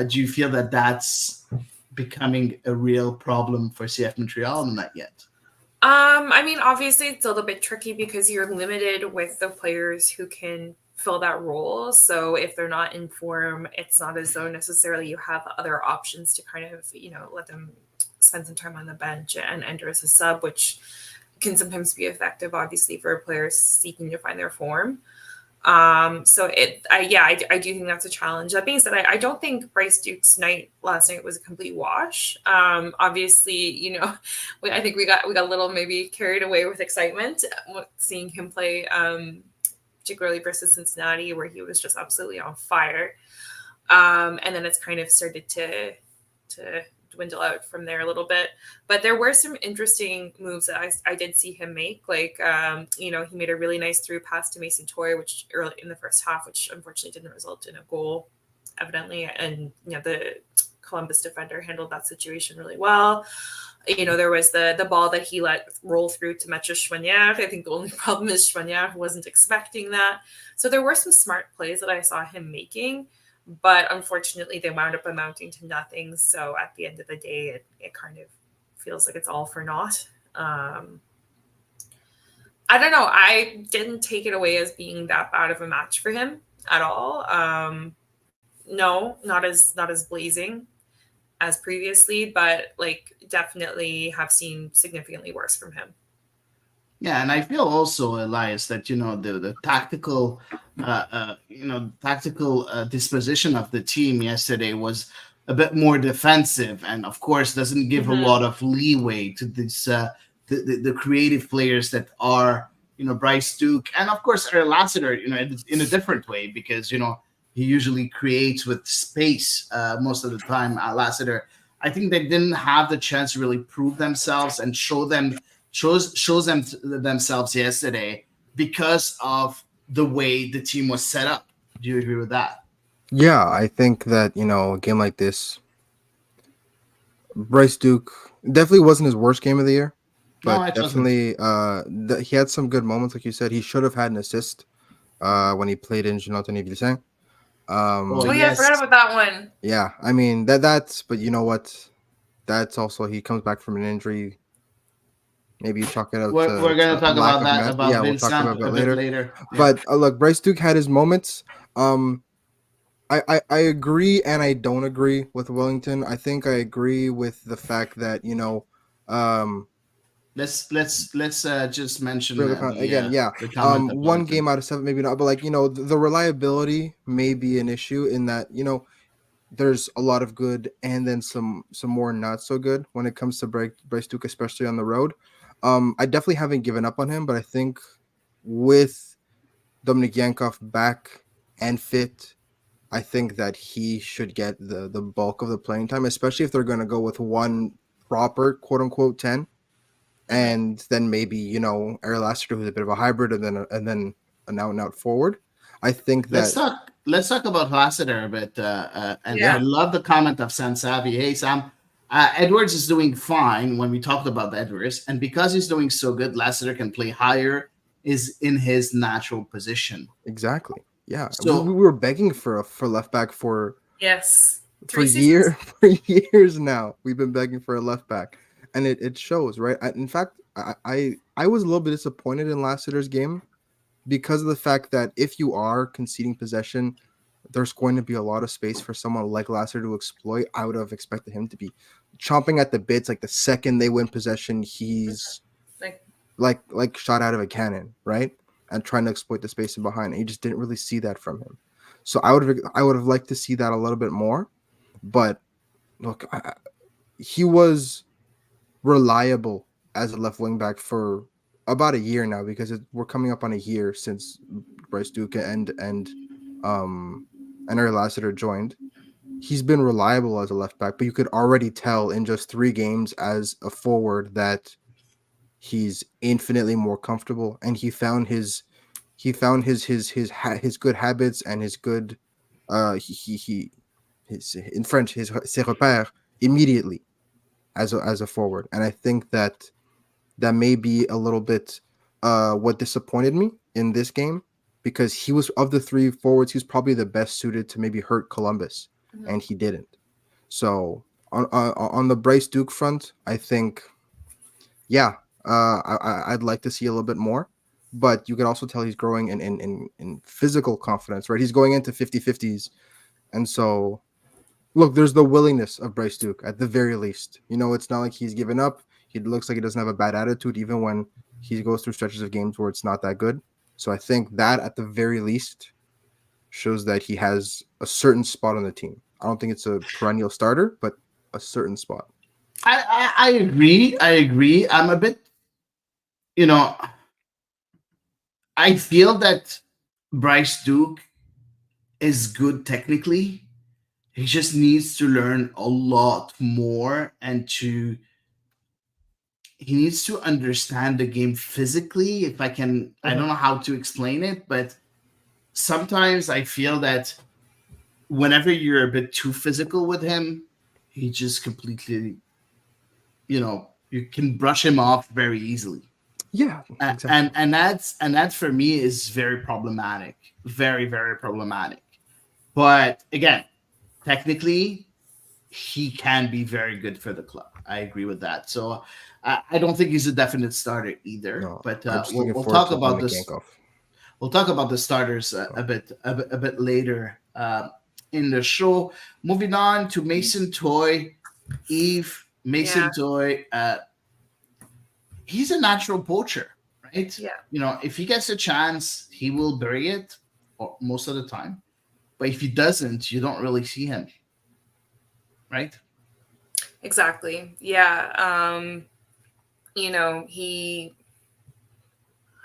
do you feel that that's becoming a real problem for CF Montreal? Not yet. Obviously it's a little bit tricky because you're limited with the players who can fill that role. So if they're not in form, it's not as though necessarily you have other options to kind of, let them spend some time on the bench and enter as a sub, which can sometimes be effective, obviously, for players seeking to find their form. I do think that's a challenge. That being said, I don't think Bryce Duke's last night was a complete wash. Obviously, I think we got a little maybe carried away with excitement seeing him play, particularly versus Cincinnati, where he was just absolutely on fire. And then it's kind of started to dwindle out from there a little bit. But there were some interesting moves that I did see him make. Like, he made a really nice through pass to Mason Toye, which early in the first half, which unfortunately didn't result in a goal, evidently. And, the Columbus defender handled that situation really well. There was the ball that he let roll through to Mathieu Choinière. I think the only problem is Choinière wasn't expecting that. So there were some smart plays that I saw him making, but unfortunately they wound up amounting to nothing. So at the end of the day, it kind of feels like it's all for naught. I don't know. I didn't take it away as being that bad of a match for him at all. No, not as blazing as previously, but definitely have seen significantly worse from him. Yeah, and I feel also, Elias, that the tactical, disposition of the team yesterday was a bit more defensive, and of course doesn't give a lot of leeway to this the creative players that are Bryce Duke, and of course Ariel Lassiter, in a different way, because he usually creates with space most of the time. Lassiter, I think they didn't have the chance to really prove themselves and shows them themselves yesterday because of the way the team was set up. Do you agree with that? Yeah, I think that a game like this, Bryce Duke definitely wasn't his worst game of the year, but No, it definitely he had some good moments. Like you said, he should have had an assist when he played in Genotoni-Vilsain. Oh yeah, I yes. forgot about that one. Yeah, I mean that's. But you know what? That's also he comes back from an injury. Maybe you chalk it up We're gonna to talk lack about of that mastery. about Yeah, we'll talk Vincent about that a bit later. later. Yeah. But look, Bryce Duke had his moments. I agree and I don't agree with Wellington. I think I agree with the fact that let's just mention again, yeah. the comment of One Wellington. game out of 7, maybe not, but like the reliability may be an issue in that there's a lot of good and then some more not so good when it comes to Bryce Duke, especially on the road. I definitely haven't given up on him, but I think with Dominik Yankov back and fit, I think that he should get the bulk of the playing time, especially if they're going to go with one proper quote unquote 10, and then maybe Ariel Lassiter, who's a bit of a hybrid, and then an out and out forward. I think that Let's talk about Lassiter a bit. And Yeah. I love the comment of Sam Savvy. Hey Sam, Edwards is doing fine when we talked about Edwards, and because he's doing so good, Lassiter can play higher, is in his natural position. exactly. Yeah, So we were begging for left back for Yes. for 3 seasons. for years now. We've been begging for a left back, and it shows, right? In fact, I was a little bit disappointed in Lassiter's game because of the fact that if you are conceding possession, there's going to be a lot of space for someone like Lassiter to exploit. I would have expected him to be chomping at the bits. Like the second they win possession, he's like shot out of a cannon, right? And trying to exploit the space in behind. And you just didn't really see that from him. So I would have liked to see that a little bit more. But look, he was reliable as a left wing back for about a year now, because we're coming up on a year since Bryce Duke and Ariel Lassiter joined. He's been reliable as a left back, but you could already tell in just 3 games as a forward that he's infinitely more comfortable, and he found his good habits and his good his in French his ses repères immediately as a forward. And I think that may be a little bit what disappointed me in this game, because he was, of the 3 forwards, he's probably the best suited to maybe hurt Columbus, and he didn't. So on the Bryce Duke front, I think, yeah, I'd like to see a little bit more, but you can also tell he's growing in physical confidence, right? He's going into 50-50s, and so look, there's the willingness of Bryce Duke at the very least. It's not like he's given up. He looks like he doesn't have a bad attitude, even when he goes through stretches of games where it's not that good. So I think that at the very least shows that he has a certain spot on the team. I don't think it's a perennial starter, but a certain spot. I agree. I'm a bit, I feel that Bryce Duke is good technically. He just needs to learn a lot more, and he needs to understand the game physically. If I can, I don't know how to explain it, but sometimes I feel that whenever you're a bit too physical with him, he just completely, you can brush him off very easily. Yeah, exactly. And that for me is very problematic, very, very problematic. But again, technically, he can be very good for the club. I agree with that. So I don't think he's a definite starter either. No, but we'll talk about this. Yankov. We'll talk about the starters a bit later in the show. Moving on to Mason Toye, Mason Toye. He's a natural poacher, right? Yeah. If he gets a chance, he will bury it most of the time. But if he doesn't, you don't really see him, right? Exactly. Yeah. He, I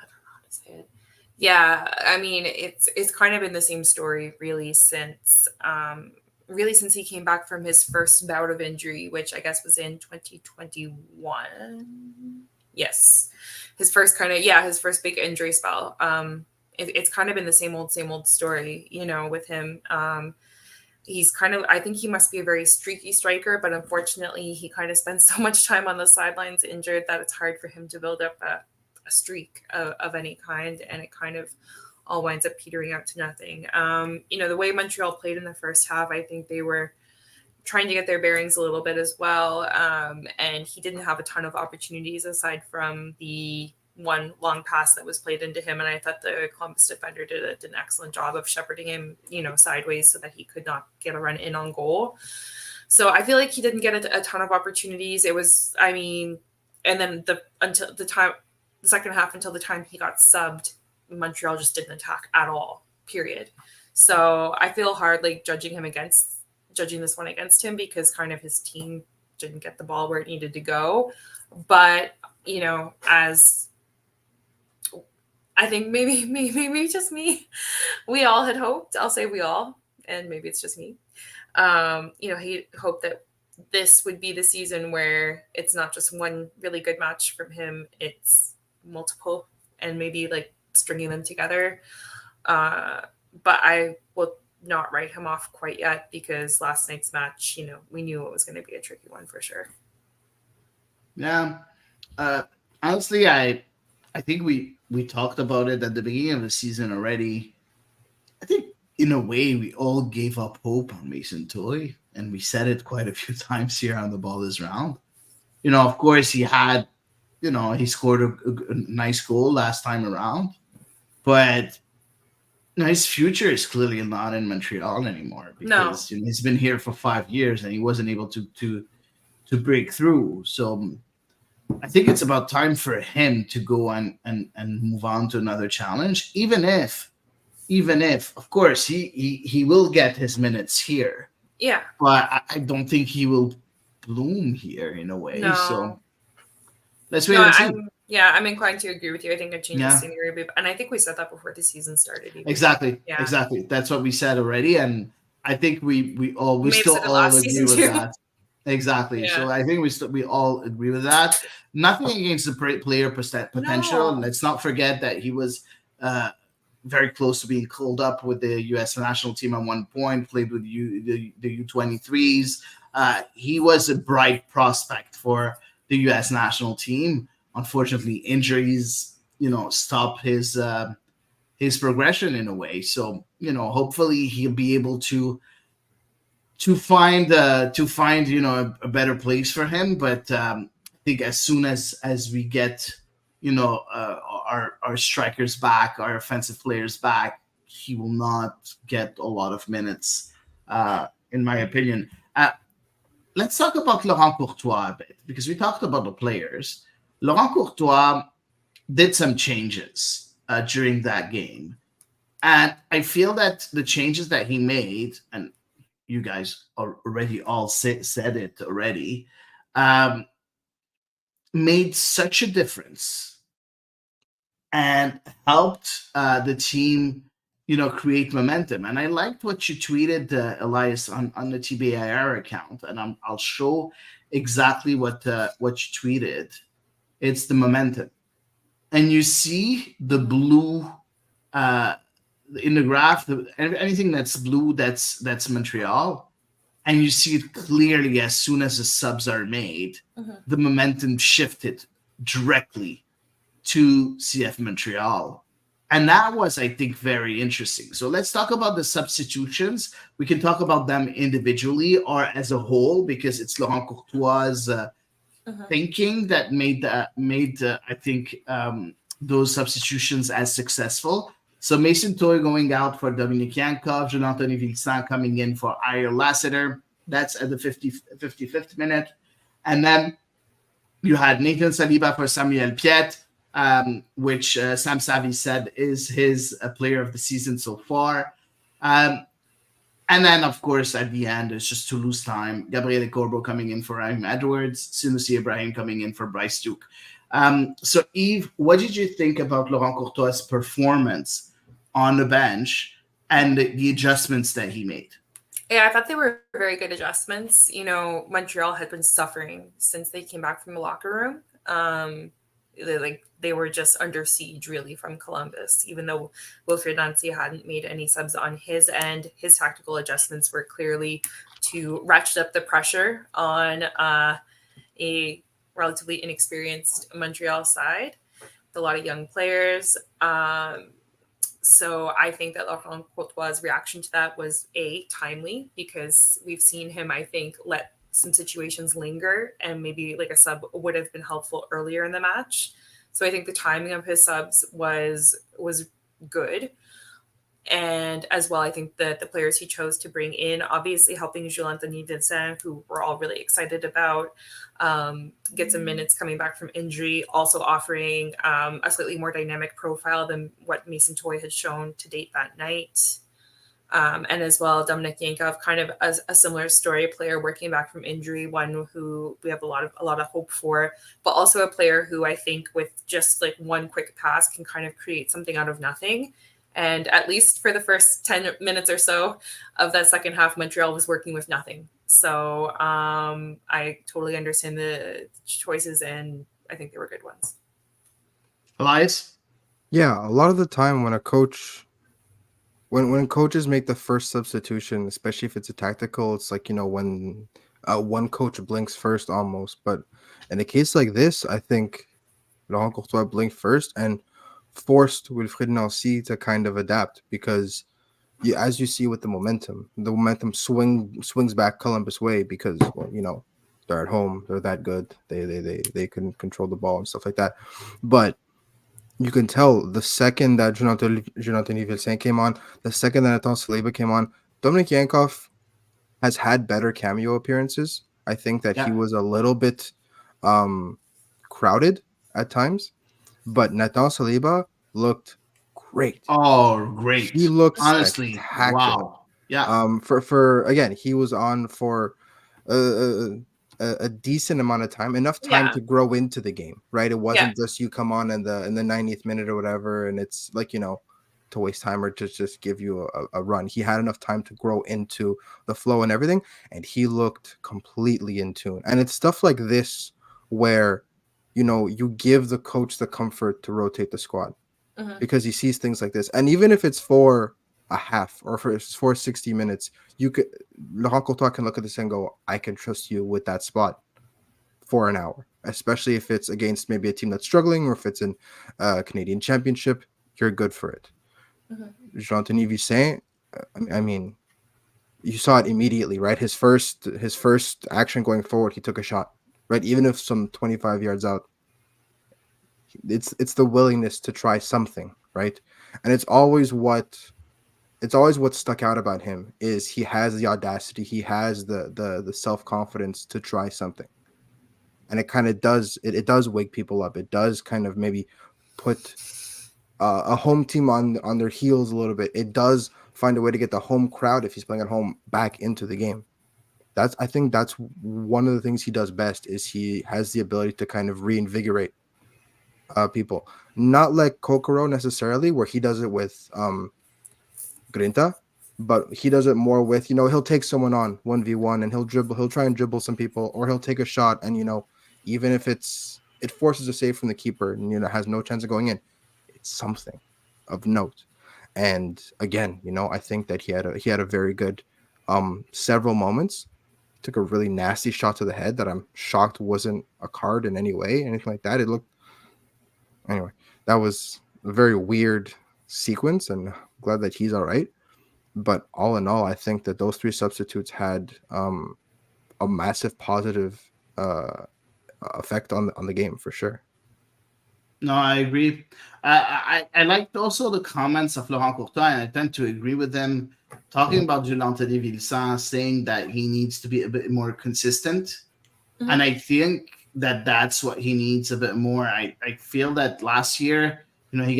don't know how to say it. Yeah, I mean, it's kind of been the same story really since he came back from his first bout of injury, which I guess was in 2021. Yes, his first big injury spell. It's kind of been the same old story, with him. He's I think he must be a very streaky striker, but unfortunately he kind of spends so much time on the sidelines injured that it's hard for him to build up a streak of any kind. And it kind of all winds up petering out to nothing. The way Montreal played in the first half, I think they were trying to get their bearings a little bit as well. And he didn't have a ton of opportunities aside from the one long pass that was played into him. And I thought the Columbus defender did an excellent job of shepherding him, sideways so that he could not get a run in on goal. So I feel like he didn't get a ton of opportunities. It was, and then until the second half, until the time he got subbed, Montreal just didn't attack at all, period. So I feel hard like judging this one against him because kind of his team didn't get the ball where it needed to go. But, as I think maybe just me, we all had hoped, I'll say we all, and maybe it's just me. He hoped that this would be the season where it's not just one really good match from him, it's multiple and maybe like stringing them together. But I will not write him off quite yet because last night's match, we knew it was going to be a tricky one for sure. Yeah. Honestly, I think we talked about it at the beginning of the season already. I think in a way we all gave up hope on Mason Toye, and we said it quite a few times here on The Ball Is Round. Of course he had, he scored a nice goal last time around, but his future is clearly not in Montreal anymore because he's been here for 5 years and he wasn't able to break through. So I think it's about time for him to go and move on to another challenge, even if of course he will get his minutes here. Yeah. But I don't think he will bloom here in a way. No. So let's wait and see. I'm inclined to agree with you. I think a change of scenery, and I think we said that before the season started. Even. Exactly. That's what we said already, and I think we still all agree with that. Exactly. Yeah. So I think we all agree with that. Nothing against the player potential. No. Let's not forget that he was very close to being called up with the U.S. national team at one point. Played with the U23s. He was a bright prospect for the U.S. national team. Unfortunately, injuries, stop his progression in a way. So, hopefully he'll be able to find a better place for him. But I think as soon as we get, our strikers back, our offensive players back, he will not get a lot of minutes, in my opinion. Let's talk about Laurent Courtois a bit because we talked about the players. Laurent Courtois did some changes during that game. And I feel that the changes that he made, and you guys already all said it already, made such a difference and helped the team, create momentum. And I liked what you tweeted, Elias, on the TBIR account. And I'll show exactly what you tweeted. It's the momentum. And you see the blue in the graph, anything that's blue, that's Montreal. And you see it clearly as soon as the subs are made, the momentum shifted directly to CF Montreal. And that was, I think, very interesting. So let's talk about the substitutions. We can talk about them individually or as a whole because it's Laurent Courtois' thinking that made I think those substitutions as successful. So Mason Toye going out for Dominic Yankov, Jonathan Vilsan coming in for Ira Lassiter. That's at the 55th minute. And then you had Nathan Saliba for Samuel Piet, which Sam Savvy said is his player of the season so far. And then, of course, at the end, it's just to lose time. Gabriele Corbo coming in for Raheem Edwards, Sunusi Ibrahim coming in for Bryce Duke. So, Yves, what did you think about Laurent Courtois' performance on the bench and the adjustments that he made? Yeah, I thought they were very good adjustments. Montreal had been suffering since they came back from the locker room. They were just under siege really from Columbus, even though Wilfried Nancy hadn't made any subs on his end. His tactical adjustments were clearly to ratchet up the pressure on a relatively inexperienced Montreal side with a lot of young players. So I think that Laurent Courtois' reaction to that was timely, because we've seen him, I think, let some situations linger, and maybe like a sub would have been helpful earlier in the match. So I think the timing of his subs was good. And as well, I think that the players he chose to bring in, obviously helping Jules-Anthony Vincent, who we're all really excited about, get some minutes coming back from injury, also offering a slightly more dynamic profile than what Mason Toye had shown to date that night. And as well, Dominik Yankov, kind of a similar story, a player working back from injury, one who we have a lot of hope for, but also a player who I think with just like one quick pass can kind of create something out of nothing. And at least for the first 10 minutes or so of that second half, Montreal was working with nothing. So I totally understand the choices, and I think they were good ones. Elias? Yeah, a lot of the time when when coaches make the first substitution, especially if it's a tactical, it's like, when one coach blinks first almost. But in a case like this, I think Laurent Courtois blinked first and forced Wilfried Nancy to kind of adapt, because as you see with the momentum swings back Columbus way, because they're at home, they're that good, they can control the ball and stuff like that. But you can tell the second that Jonathan Vincent came on, the second that Nathan Saliba came on, Dominik Yankov has had better cameo appearances. I think that he was a little bit crowded at times, but Nathan Saliba looked great. Oh, great. He looked honestly, spectacular. wow. Yeah. For again, he was on for a decent amount of time, enough time to grow into the game, right? It wasn't just you come on in the 90th minute or whatever, and it's like, to waste time or to just give you a run. He had enough time to grow into the flow and everything, and he looked completely in tune. And it's stuff like this where, you give the coach the comfort to rotate the squad, because he sees things like this. And even if it's for a half or for 60 minutes, Laurent Courtois can look at this and go, I can trust you with that spot for an hour, especially if it's against maybe a team that's struggling, or if it's in Canadian Championship, you're good for it. Jean-Anthony Vincent, I mean, you saw it immediately, right? His first action going forward, he took a shot, right? Even if some 25 yards out, it's the willingness to try something, right? And it's always what stuck out about him is he has the audacity, he has the self-confidence to try something. And it kind of does wake people up. It does kind of maybe put a home team on their heels a little bit. It does find a way to get the home crowd, if he's playing at home, back into the game. I think that's one of the things he does best, is he has the ability to kind of reinvigorate people. Not like Kokoro necessarily, where he does it with Grinta, but he does it more with, he'll take someone on 1v1 and he'll try and dribble some people, or he'll take a shot and, even if it forces a save from the keeper and, has no chance of going in, it's something of note. And again, I think that he had a very good several moments. Took a really nasty shot to the head that I'm shocked wasn't a card in any way, anything like that. Anyway, that was a very weird sequence, and glad that he's all right. But all in all, I think that those three substitutes had a massive positive effect on the game for sure. No, I agree. I liked also the comments of Laurent Courtois, and I tend to agree with them, talking about Jules-Anthony Vincent, saying that he needs to be a bit more consistent. And I think that that's what he needs a bit more. I feel that last year, he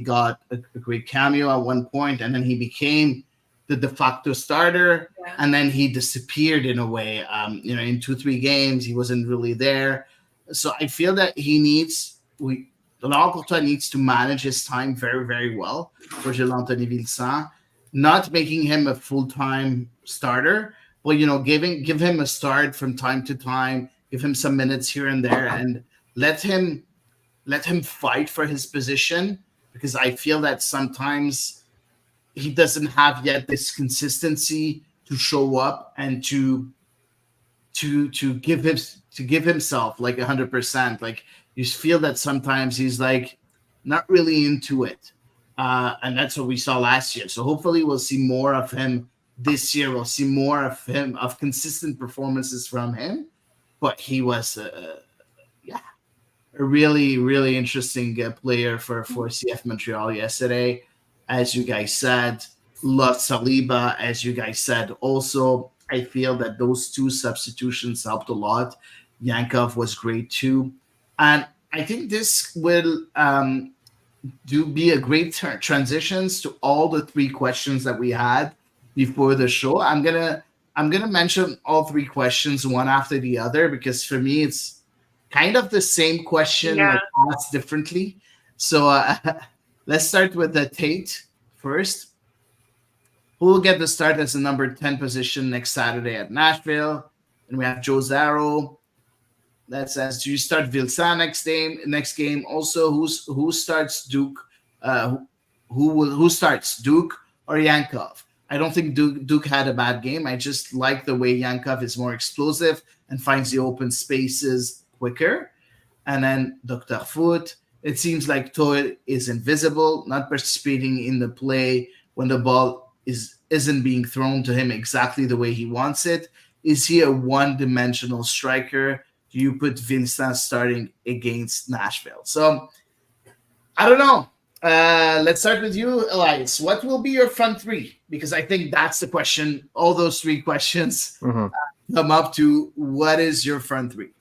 got a great cameo at one point, and then he became the de facto starter, and then he disappeared in a way. In 2-3 games, he wasn't really there. So I feel that Laurent Courtois needs to manage his time very, very well for Jules-Anthony Vincent, not making him a full-time starter, but give him a start from time to time, give him some minutes here and there, and let him fight for his position, because I feel that sometimes he doesn't have yet this consistency to show up and to give himself like 100%. Like, you feel that sometimes he's like not really into it. and that's what we saw last year. So hopefully we'll see more of him this year. We'll see more of him, of consistent performances from him. But he was, a really, really interesting player for CF Montreal yesterday. As you guys said, love Saliba, as you guys said. Also, I feel that those two substitutions helped a lot. Yankov was great too. And I think this will be a great transitions to all the three questions that we had before the show. I'm gonna mention all three questions one after the other because for me it's kind of the same question like asked differently. So let's start with the Tate first. Who will get the start as the number 10 position next Saturday at Nashville? And we have Joe Zarro. That says, do you start Vilsa next game? Also, who starts Duke? Who starts Duke or Yankov? I don't think Duke had a bad game. I just like the way Yankov is more explosive and finds the open spaces quicker. And then Dr. Foot, it seems like Toy is invisible, not participating in the play when the ball isn't being thrown to him exactly the way he wants it. Is he a one-dimensional striker? Do you put Vincent starting against Nashville? So I don't know. Let's start with you, Elias. What will be your front three? Because I think that's the question. All those three questions come up to what is your front three?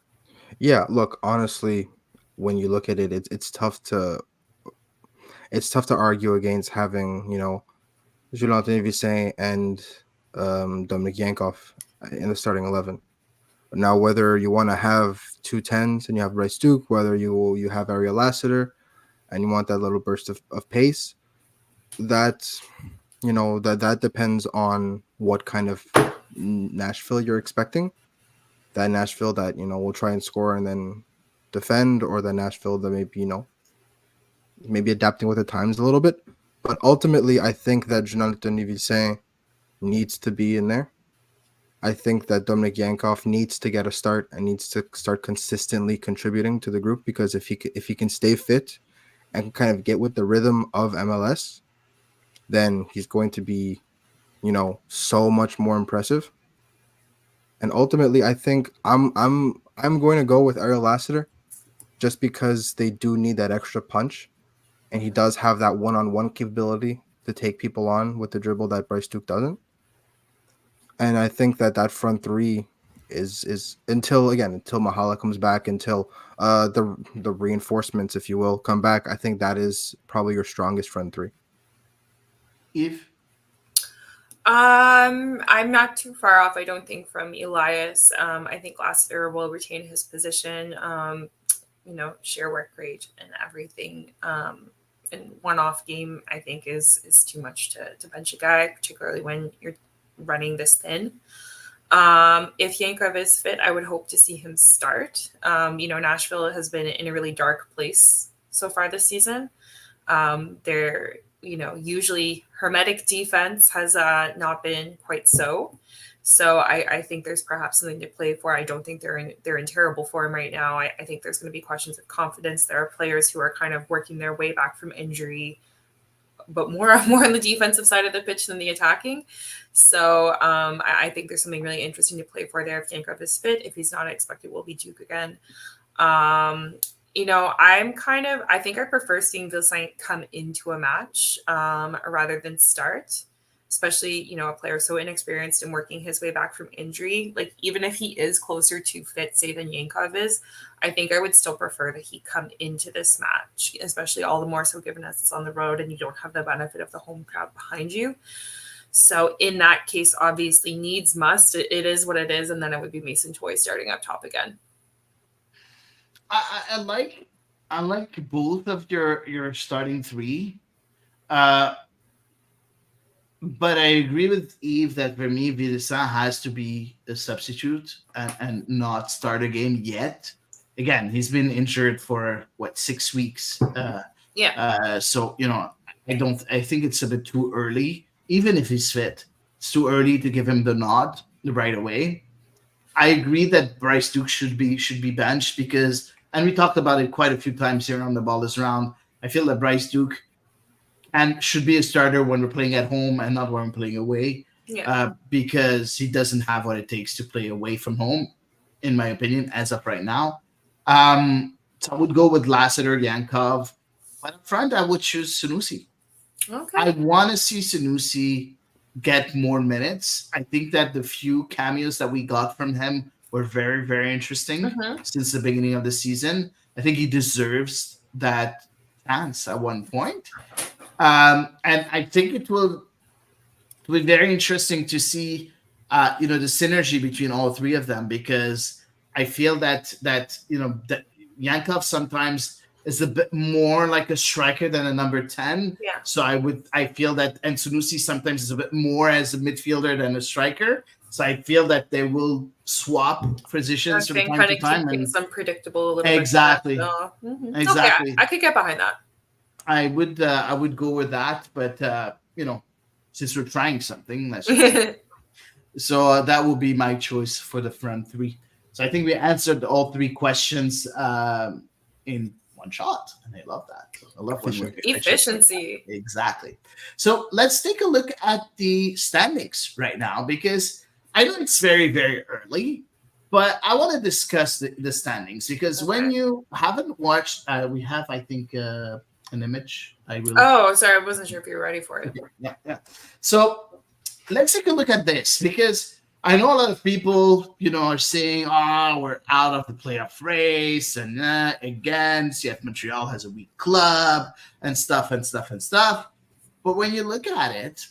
Yeah, look, honestly, when you look at it, it's tough to argue against having, Jonathan Vissin and Dominic Yankov in the starting 11. Now, whether you want to have 2 10s and you have Bryce Duke, whether you have Ariel Lassiter and you want that little burst of pace, that depends on what kind of Nashville you're expecting. That Nashville that, will try and score and then defend, or that Nashville that maybe adapting with the times a little bit. But ultimately, I think that Jonathan Vissin needs to be in there. I think that Dominic Yankov needs to get a start and needs to start consistently contributing to the group, because if he can stay fit and kind of get with the rhythm of MLS, then he's going to be, so much more impressive. And ultimately, I think I'm going to go with Ariel Lassiter just because they do need that extra punch, and he does have that one-on-one capability to take people on with the dribble that Bryce Duke doesn't. And I think that front three is until Mahala comes back, until the reinforcements, if you will, come back. I think that is probably your strongest front three. Eve? I'm not too far off, I don't think, from Elias. I think Lassiter will retain his position, share work rate and everything. And one-off game, I think, is too much to bench a guy, particularly when you're running this thin. If Yankov is fit, I would hope to see him start. Nashville has been in a really dark place so far this season. They're, usually hermetic defense has not been quite so. So I think there's perhaps something to play for. I don't think they're in terrible form right now. I think there's going to be questions of confidence. There are players who are kind of working their way back from injury, but more on the defensive side of the pitch than the attacking. So I think there's something really interesting to play for there if Yankov is fit. If he's not, I expect it will be Duke again. I think I prefer seeing Vilsaint come into a match rather than start, especially, a player so inexperienced and working his way back from injury. Like, even if he is closer to fit, say, than Yankov is, I think I would still prefer that he come into this match, especially all the more so given as it's on the road and you don't have the benefit of the home crowd behind you. So in that case, obviously, needs must. It is what it is, and then it would be Mason Toye starting up top again. I like both of your starting three. But I agree with Eve that for me, Vilsaint has to be a substitute and not start a game yet. Again, he's been injured for 6 weeks. So I think it's a bit too early. Even if he's fit, it's too early to give him the nod right away. I agree that Bryce Duke should be benched because, and we talked about it quite a few times here on the Ball Is Round, I feel that Bryce Duke and should be a starter when we're playing at home and not when we're playing away. Because he doesn't have what it takes to play away from home, in my opinion, as of right now. So I would go with Lassiter, Yankov. But up front, I would choose Sanusi. Okay. I want to see Sanusi get more minutes. I think that the few cameos that we got from him were very, very interesting since the beginning of the season. I think he deserves that chance at one point. And I think it will be very interesting to see, the synergy between all three of them, because I feel that that Yankov sometimes is a bit more like a striker than a number 10. Yeah. So I feel that, and Sanusi sometimes is a bit more as a midfielder than a striker. So I feel that they will swap positions from time to time, and things unpredictable a little exactly, bit. So, exactly. Okay, I could get behind that. I would go with that, but since we're trying something, so that will be my choice for the front three. So I think we answered all three questions in one shot, and I love that. I love when we're efficiency. Exactly. So let's take a look at the standings right now, because I know it's very, very early, but I want to discuss the standings, because when you haven't watched, we have, I think, an image. Sorry, I wasn't sure if you were ready for it. Okay. Yeah. So let's take a look at this, because I know a lot of people, are saying, we're out of the playoff race, and again, CF Montreal has a weak club, and stuff. But when you look at it,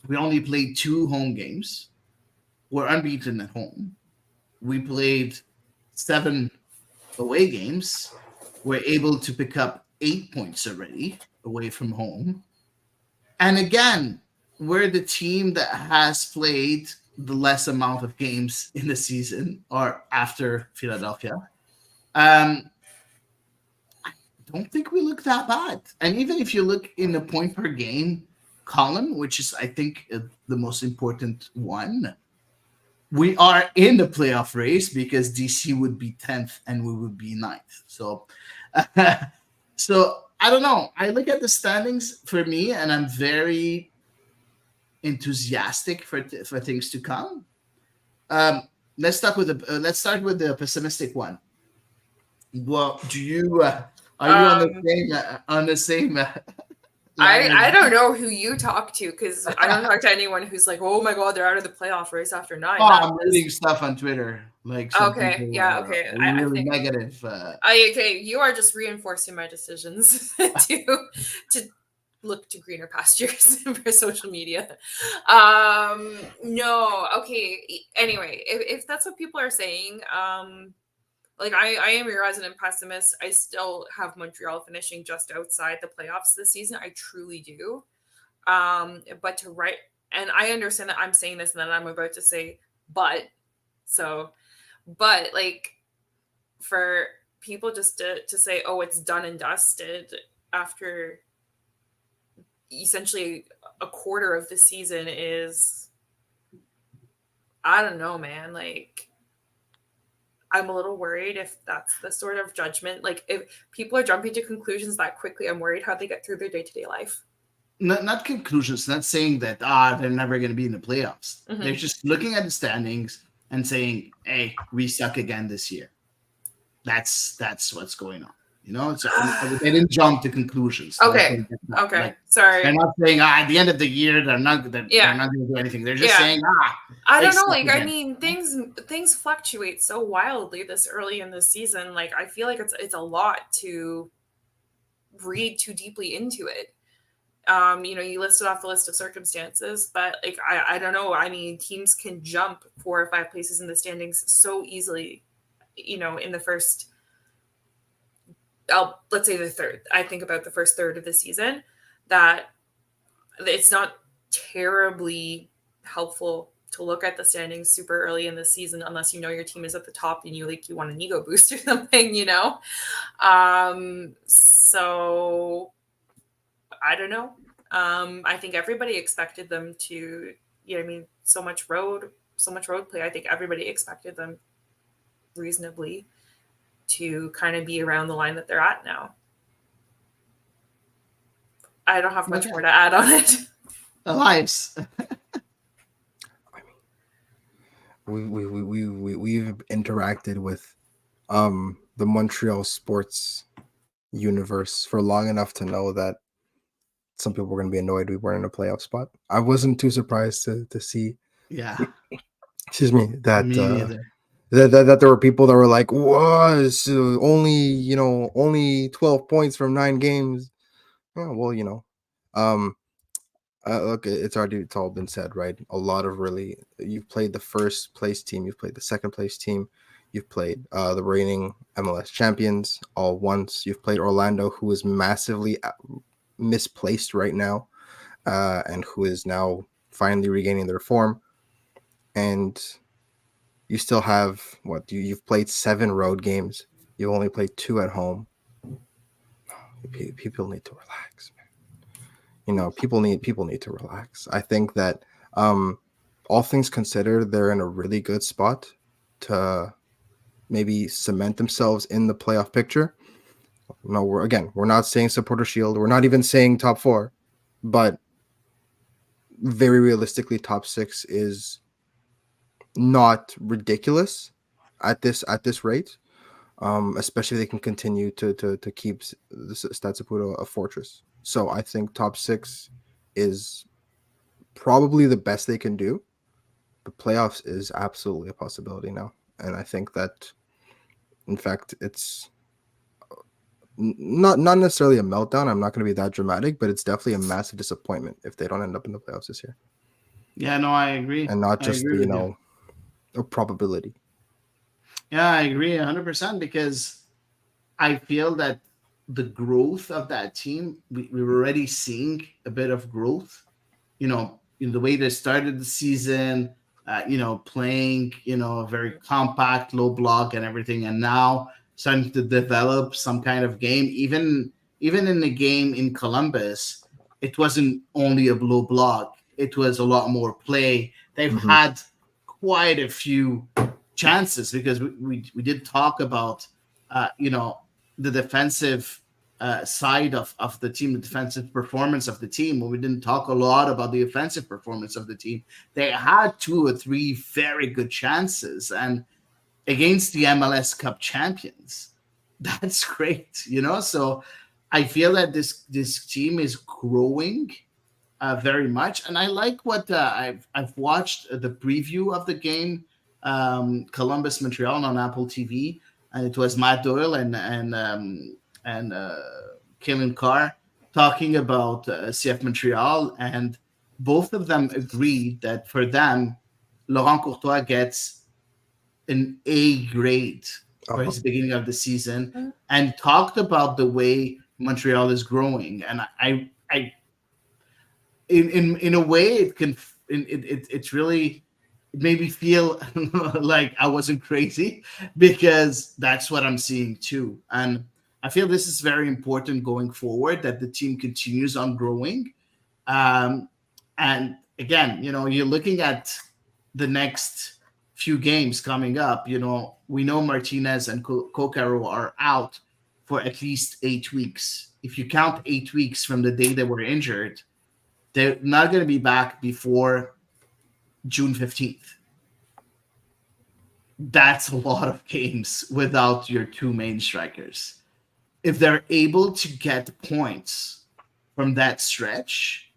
we only played 2 home games. We're unbeaten at home. We played 7 away games. We're able to pick up 8 points already away from home. And again, we're the team that has played the less amount of games in the season, or after Philadelphia. I don't think we look that bad. And even if you look in the point per game column, which is, I think, the most important one, we are in the playoff race, because DC would be 10th and we would be 9th. So, so I don't know. I look at the standings for me, and I'm very enthusiastic for things to come. Let's start with the pessimistic one. Well, do you are you on the same? I don't know who you talk to, because I don't talk to anyone who's like, oh my god, they're out of the playoff race after 9. I'm reading stuff on Twitter, like okay. really negative. You are just reinforcing my decisions to look to greener pastures for social media. No, okay. Anyway, if that's what people are saying, I am your resident pessimist. I still have Montreal finishing just outside the playoffs this season. I truly do. But and I understand that I'm saying this and then I'm about to say, but for people just to say, oh, it's done and dusted after essentially a quarter of the season is, I don't know, man. I'm a little worried if that's the sort of judgment. If people are jumping to conclusions that quickly, I'm worried how they get through their day-to-day life. Not conclusions, not saying that they're never going to be in the playoffs. Mm-hmm. They're just looking at the standings and saying, hey, we suck again this year. That's what's going on. So they didn't jump to conclusions. Okay. Sorry. They're not saying at the end of the year they're not going to do anything. They're just saying I don't know. I mean, things fluctuate so wildly this early in the season. I feel like it's a lot to read too deeply into it. You listed off the list of circumstances, but I don't know. I mean, teams can jump 4 or 5 places in the standings so easily. In the first. Let's say the third. I think about the first third of the season, that it's not terribly helpful to look at the standings super early in the season unless your team is at the top and you want an ego boost or something, So I don't know. I think everybody expected them to, so much road play. I think everybody expected them reasonably to kind of be around the line that they're at now. I don't have much Okay. more to add on it. Elias. We've interacted with the Montreal sports universe for long enough to know that some people were going to be annoyed we weren't in a playoff spot. I wasn't too surprised to see, Yeah, excuse me, that me neither. that there were people that were like, "Was only 12 points from 9 games." Yeah, well, um, look, it's all been said, right? A lot of really, you've played the first place team, you've played the second place team, you've played the reigning MLS champions all once. You've played Orlando, who is massively misplaced right now, and who is now finally regaining their form. And you still have you've played 7 road games. You've only played 2 at home. People need to relax, man. People need to relax. I think that all things considered, they're in a really good spot to maybe cement themselves in the playoff picture. No, we're not saying supporter shield. We're not even saying top 4, but very realistically, top 6 is not ridiculous at this rate. Especially if they can continue to keep the Stade Saputo a fortress. So I think top 6 is probably the best they can do. But playoffs is absolutely a possibility now, and I think that, in fact, it's not necessarily a meltdown. I'm not going to be that dramatic, but it's definitely a massive disappointment if they don't end up in the playoffs this year, Yeah, no, I agree. and not I just agree with you. a probability. Yeah, I agree 100% because I feel that the growth of that team, we were already seeing a bit of growth, in the way they started the season, playing, a very compact, low block and everything. And now starting to develop some kind of game. Even in the game in Columbus, it wasn't only a low block. It was a lot more play. They've Mm-hmm. had quite a few chances because we did talk about, the defensive side of the team, the defensive performance of the team. When we didn't talk a lot about the offensive performance of the team, they had 2 or 3 very good chances, and against the MLS Cup champions, that's great, So I feel that this team is growing very much, and I like what I've watched the preview of the game, Columbus Montreal on Apple TV, and it was Matt Doyle and Kalen Carr talking about CF Montreal, and both of them agreed that for them, Laurent Courtois gets an A grade for his beginning of the season, and talked about the way Montreal is growing, and I in a way it can it's really, it made me feel like I wasn't crazy because that's what I'm seeing too. And I feel this is very important going forward, that the team continues on growing. And again, you're looking at the next few games coming up. We know Martinez and Kokaro are out for at least 8 weeks. If you count 8 weeks from the day they were injured, they're not going to be back before June 15th. That's a lot of games without your 2 main strikers. If they're able to get points from that stretch,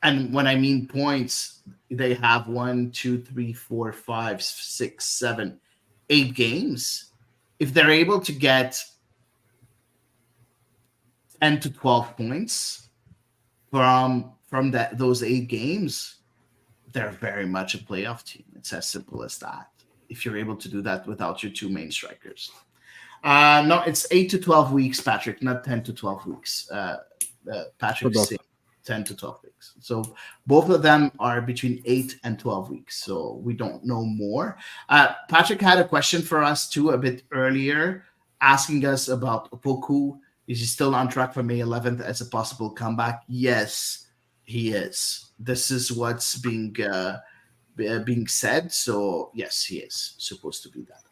and when I mean points, they have 1, 2, 3, 4, 5, 6, 7, 8 games. If they're able to get 10 to 12 points from those 8 games, they're very much a playoff team. It's as simple as that. If you're able to do that without your 2 main strikers. No, it's 8 to 12 weeks, Patrick, not 10 to 12 weeks. Patrick's saying 10 to 12 weeks. So both of them are between 8 and 12 weeks. So we don't know more. Patrick had a question for us too a bit earlier, asking us about Opoku. Is he still on track for May 11th as a possible comeback? Yes, he is. This is what's being said. So yes, he is supposed to be that.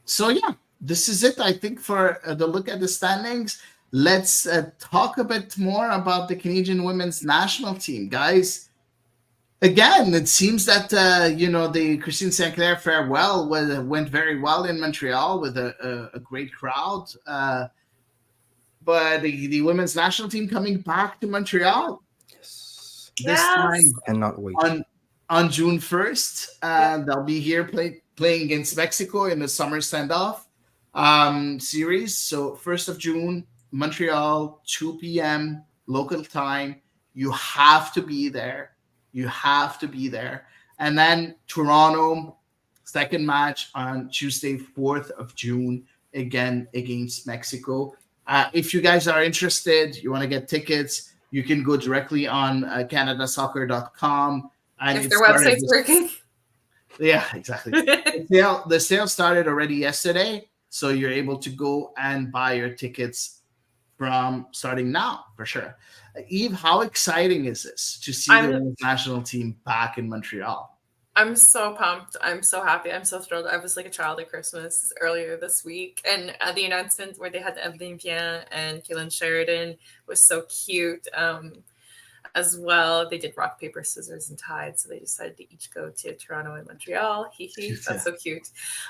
So yeah, this is it. I think for the look at the standings. let's talk a bit more about the Canadian women's national team, guys. Again, it seems that the Christine Sinclair farewell went very well in Montreal with a great crowd. But the women's national team coming back to Montreal Yes. this time Cannot wait. on June 1st. They'll be here playing against Mexico in the summer send-off series. So 1st of June, Montreal, 2 p.m. local time. You have to be there. You have to be there. And then Toronto, second match on Tuesday, 4th of June, again against Mexico. If you guys are interested, you want to get tickets, you can go directly on canadasoccer.com. And if their website's working. Yeah, exactly. The sale started already yesterday, so you're able to go and buy your tickets from starting now, for sure. Eve, how exciting is this to see the women's national team back in Montreal? I'm so pumped. I'm so happy. I'm so thrilled. I was like a child at Christmas earlier this week. And the announcement where they had Evelyn Vian and Kaylin Sheridan was so cute. As well, they did rock, paper, scissors, and tied. So they decided to each go to Toronto and Montreal. That's so cute.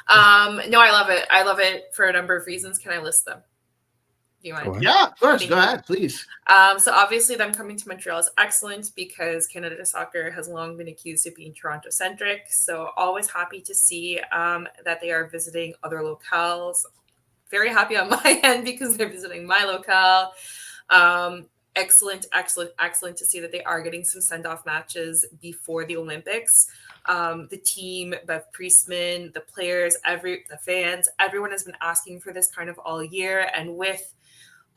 No, I love it. I love it for a number of reasons. Can I list them? Do you mind? Yeah, of course. Go ahead, please. So obviously them coming to Montreal is excellent because Canada Soccer has long been accused of being Toronto-centric. So always happy to see that they are visiting other locales. Very happy on my end because they're visiting my locale. Excellent to see that they are getting some send-off matches before the Olympics. The team, Bev Priestman, the players, the fans, everyone has been asking for this kind of all year. And with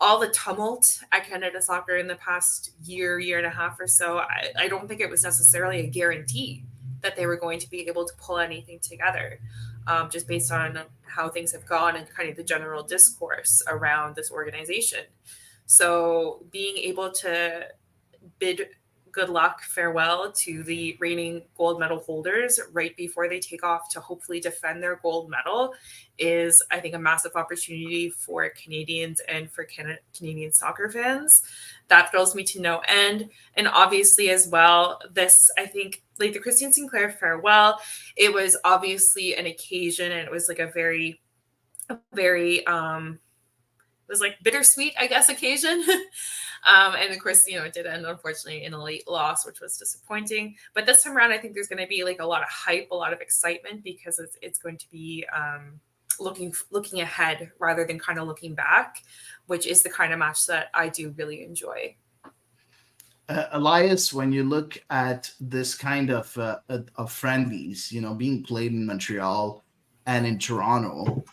all the tumult at Canada Soccer in the past year and a half or so, I don't think it was necessarily a guarantee that they were going to be able to pull anything together, just based on how things have gone and kind of the general discourse around this organization. So being able to bid good luck, farewell to the reigning gold medal holders right before they take off to hopefully defend their gold medal is, I think, a massive opportunity for Canadians and for Canadian soccer fans. That thrills me to no end. And obviously as well, this, I think, like the Christine Sinclair farewell, it was obviously an occasion, and it was like a very it was like bittersweet, I guess, occasion. And of course, it did end, unfortunately, in a late loss, which was disappointing. But this time around, I think there's going to be like a lot of hype, a lot of excitement, because it's going to be looking ahead rather than kind of looking back, which is the kind of match that I do really enjoy. Elias, when you look at this kind of friendlies, being played in Montreal and in Toronto,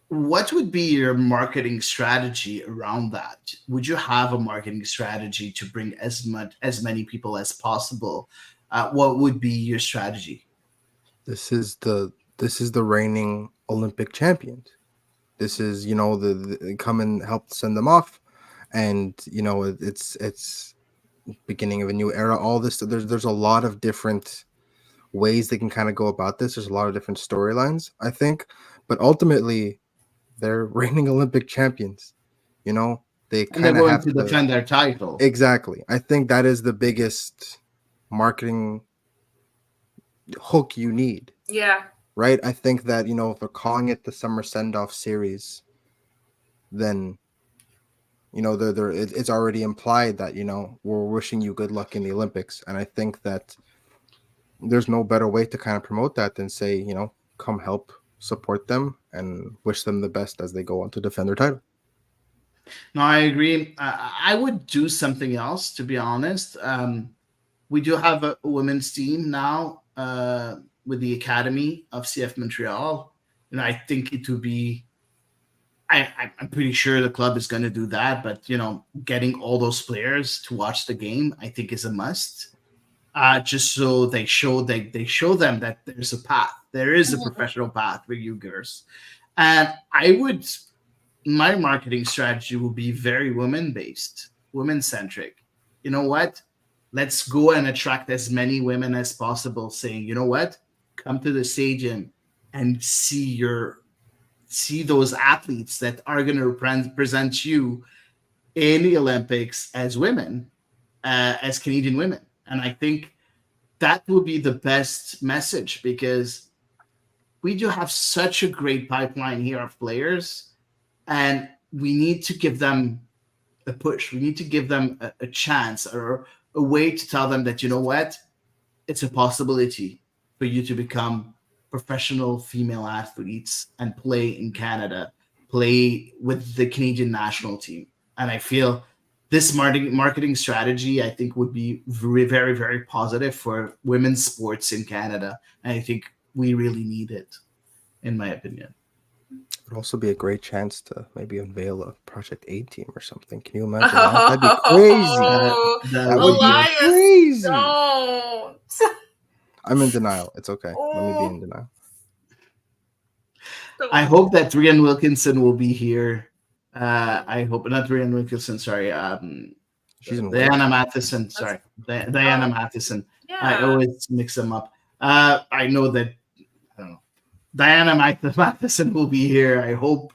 what would be your marketing strategy around that? Would you have a marketing strategy to bring as many people as possible? What would be your strategy? This is the reigning Olympic champions. This is the come and help send them off, and it's beginning of a new era. All this, there's a lot of different ways they can kind of go about this. There's a lot of different storylines, I think, but ultimately, they're reigning Olympic champions. They kind of have to defend their title. Exactly. I think that is the biggest marketing hook you need. Yeah. Right? I think that, if they're calling it the summer send-off series, then, it's already implied that, we're wishing you good luck in the Olympics. And I think that there's no better way to kind of promote that than say, come help support them and wish them the best as they go on to defend their title. No, I agree. I would do something else, to be honest. We do have a women's team now with the Academy of CF Montreal. And I think it would be, I'm pretty sure the club is going to do that. But, getting all those players to watch the game, I think is a must. Just so they show them that there's a path. There is a professional path for you girls. And my marketing strategy will be very women-based, women-centric. You know what? Let's go and attract as many women as possible, saying, you know what? Come to the stadium and see your see those athletes that are going to represent you in the Olympics as women, as Canadian women. And I think that will be the best message, because we do have such a great pipeline here of players, and we need to give them a push. We need to give them a chance, or a way to tell them that, you know what, it's a possibility for you to become professional female athletes and play in Canada, play with the Canadian national team. And I feel this marketing strategy, I think, would be very, very, very positive for women's sports in Canada. And I think we really need it, in my opinion. It would also be a great chance to maybe unveil a Project A team or something. Can you imagine that? That'd be crazy. That would be Elias, crazy. don't. I'm in denial. It's okay. Let me be in denial. I hope that Rhian Wilkinson will be here. I hope not Rhian Wilkinson. Sorry, She's in Diana Matheson. Sorry, Diana Matheson. Yeah. I always mix them up. I know that, I don't know, Diana Matheson will be here. I hope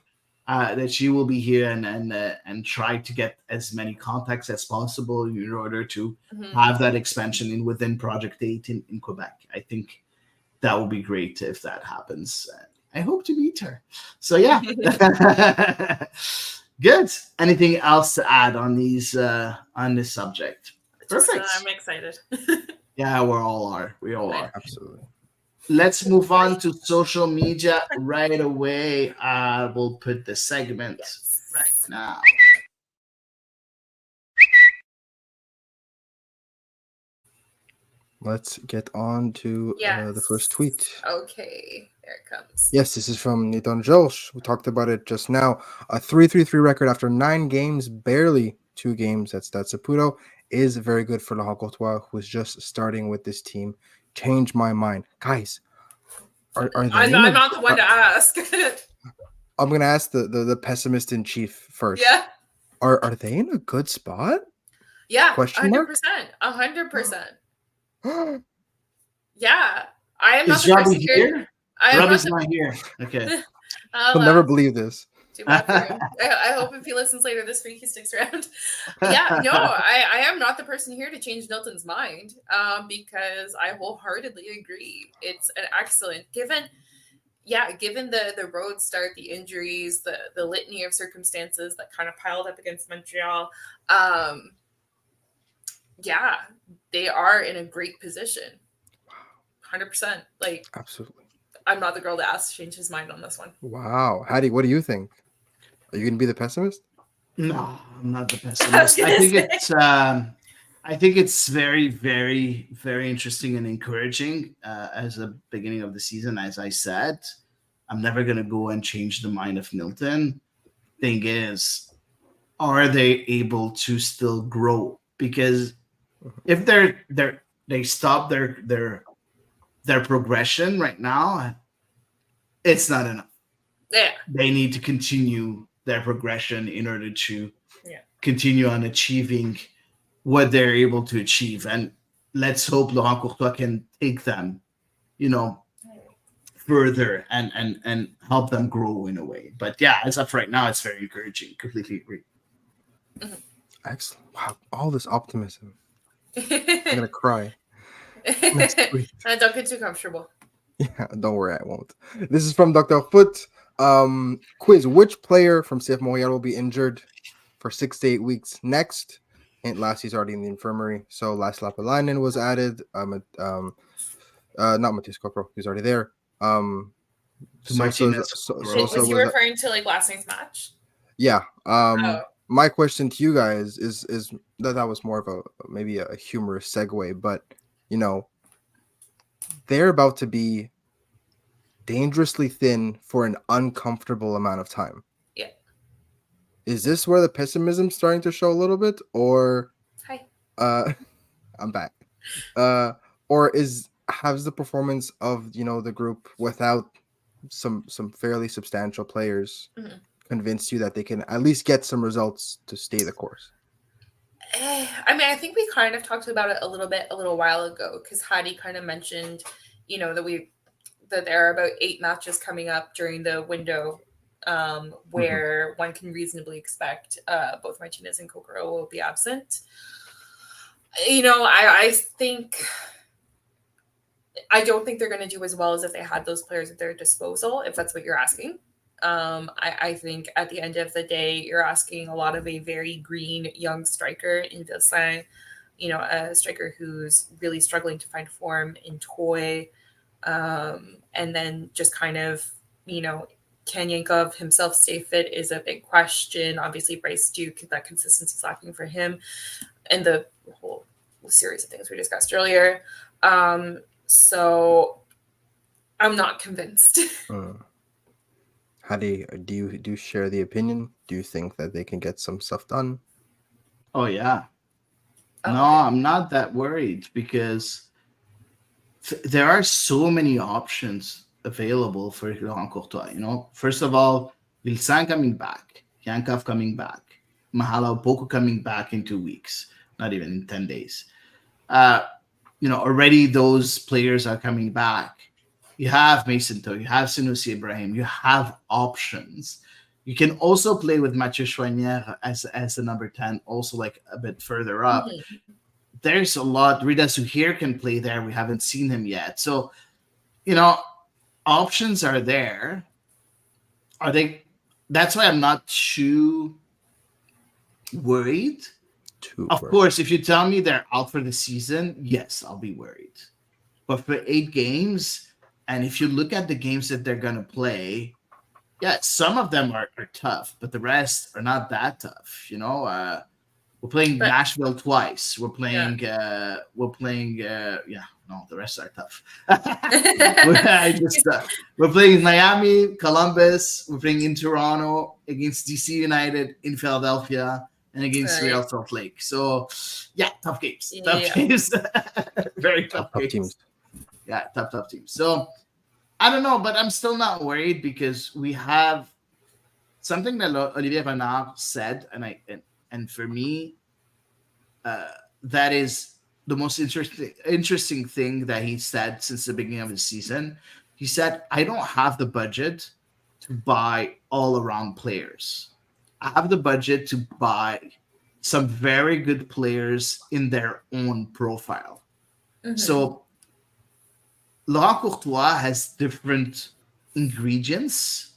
that she will be here and try to get as many contacts as possible in order to have that expansion within Project 8 in Quebec. I think that would be great if that happens. I hope to meet her. So yeah. Good. Anything else to add on on this subject? Perfect. I'm excited. Yeah, we all are. Absolutely. Let's move on to social media right away. We'll put the segment right now. Let's get on to the first tweet. Okay, there it comes. Yes, this is from Niton Josh. We talked about it just now. A 3-3-3 record after 9 games, barely 2 games. That's Saputo. Is very good for Laurent Courtois, who is just starting with this team. Change my mind. Guys, are they I'm not the one to ask. I'm going to ask the pessimist in chief first. Yeah. Are they in a good spot? Yeah, Question mark? 100%. Yeah, I am not Is the person Robbie here? Robbie's not here. Okay. I'll never believe this. Too bad for him. I hope if he listens later this week, he sticks around. Yeah, no, I am not the person here to change Nilton's mind, because I wholeheartedly agree. It's an excellent, given the road start, the injuries, the litany of circumstances that kind of piled up against Montreal. Yeah, they are in a great position. 100%. Like, absolutely. I'm not the girl to ask to change his mind on this one. Wow. Hady, what do you think? Are you going to be the pessimist? No, I'm not the pessimist. I think it's very, very, very interesting and encouraging as a beginning of the season. As I said, I'm never going to go and change the mind of Nilton. Thing is, are they able to still grow? Because if they stop their progression right now, it's not enough. Yeah, they need to continue their progression in order to continue on achieving what they're able to achieve. And let's hope Laurent Courtois can take them, further and help them grow in a way. But yeah, as of right now, it's very encouraging. Completely agree. Excellent. Wow, all this optimism. I'm gonna cry. Don't get too comfortable. Yeah, don't worry, I won't. This is from Dr. Foot. Quiz: which player from CF Montreal will be injured for 6 to 8 weeks next? And last, he's already in the infirmary. So last Lapalainen was added. Not Matthias Kopro, he's already there. Is he referring to like last night's match? Yeah. My question to you guys is that was more of maybe a humorous segue, but they're about to be dangerously thin for an uncomfortable amount of time. Yeah. Is this where the pessimism's starting to show a little bit, or I'm back. Or has the performance of the group without some fairly substantial players convinced you that they can at least get some results to stay the course? I mean, I think we kind of talked about it a little while ago, because Hady kind of mentioned, that there are about 8 matches coming up during the window where one can reasonably expect both Martinez and Kokoro will be absent. I think I don't think they're going to do as well as if they had those players at their disposal, if that's what you're asking. I think at the end of the day, you're asking a lot of a very green young striker in Vilsain, a striker who's really struggling to find form in Toy. And then just kind of, can Yankov himself stay fit is a big question. Obviously, Bryce Duke, that consistency is lacking for him, and the whole series of things we discussed earlier. So I'm not convinced. How do you share the opinion? Do you think that they can get some stuff done? Oh yeah. Oh, No, okay. I'm not that worried because there are so many options available for Laurent Courtois. First of all, Vilsain coming back, Yankov coming back, Mahala Opoku coming back in 2 weeks, not even in 10 days. Already those players are coming back. You have Mason Toh, you have Sunusi Ibrahim, you have options. You can also play with Mathieu Chouanière as the number 10, also like a bit further up. Mm-hmm. There's a lot. Rida Suhir can play there. We haven't seen him yet. So, options are there. Are they? That's why I'm not too worried. Of course, if you tell me they're out for the season, yes, I'll be worried. But for 8 games, and if you look at the games that they're going to play, yeah, some of them are tough, but the rest are not that tough. We're playing Nashville twice. We're playing, the rest are tough. We're playing Miami, Columbus. We're playing in Toronto, against DC United, in Philadelphia, and against Real Salt Lake. So, yeah, tough games. Games. Very tough games. Teams. Yeah, tough teams. So, I don't know, but I'm still not worried because we have something that Olivier Renard said, and for me, that is the most interesting thing that he said since the beginning of the season. He said, I don't have the budget to buy all-around players. I have the budget to buy some very good players in their own profile. Mm-hmm. So Laurent Courtois has different ingredients.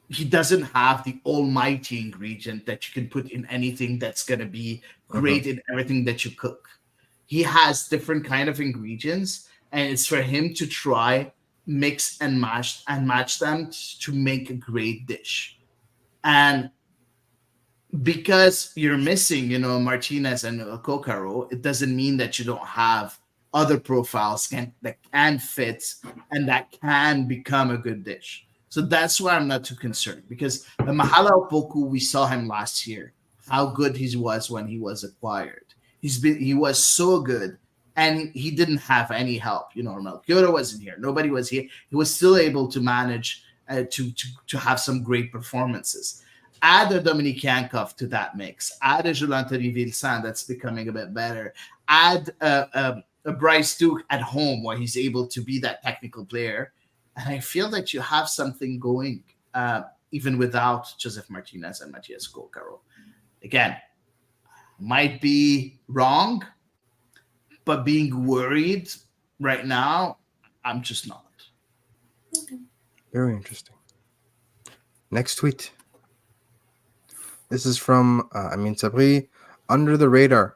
He doesn't have the almighty ingredient that you can put in anything that's going to be great in everything that you cook. He has different kind of ingredients, and it's for him to try, mix and match them to make a great dish. And because you're missing, Martinez and Kokoro, it doesn't mean that you don't have other profiles that can fit and that can become a good dish. So that's why I'm not too concerned, because the Mahala Opoku, we saw him last year, how good he was when he was acquired. He was so good, and he didn't have any help. Melchior wasn't here. Nobody was here. He was still able to manage to have some great performances. Add a Dominique Yankov to that mix. Add a Jules-Anthony Vilsain that's becoming a bit better. Add a Bryce Duke at home where he's able to be that technical player. And I feel that you have something going, even without Joseph Martinez and Matthias Kokoro. Again, might be wrong, but being worried right now, I'm just not. Very interesting. Next tweet. This is from Amin Sabri. Under the radar,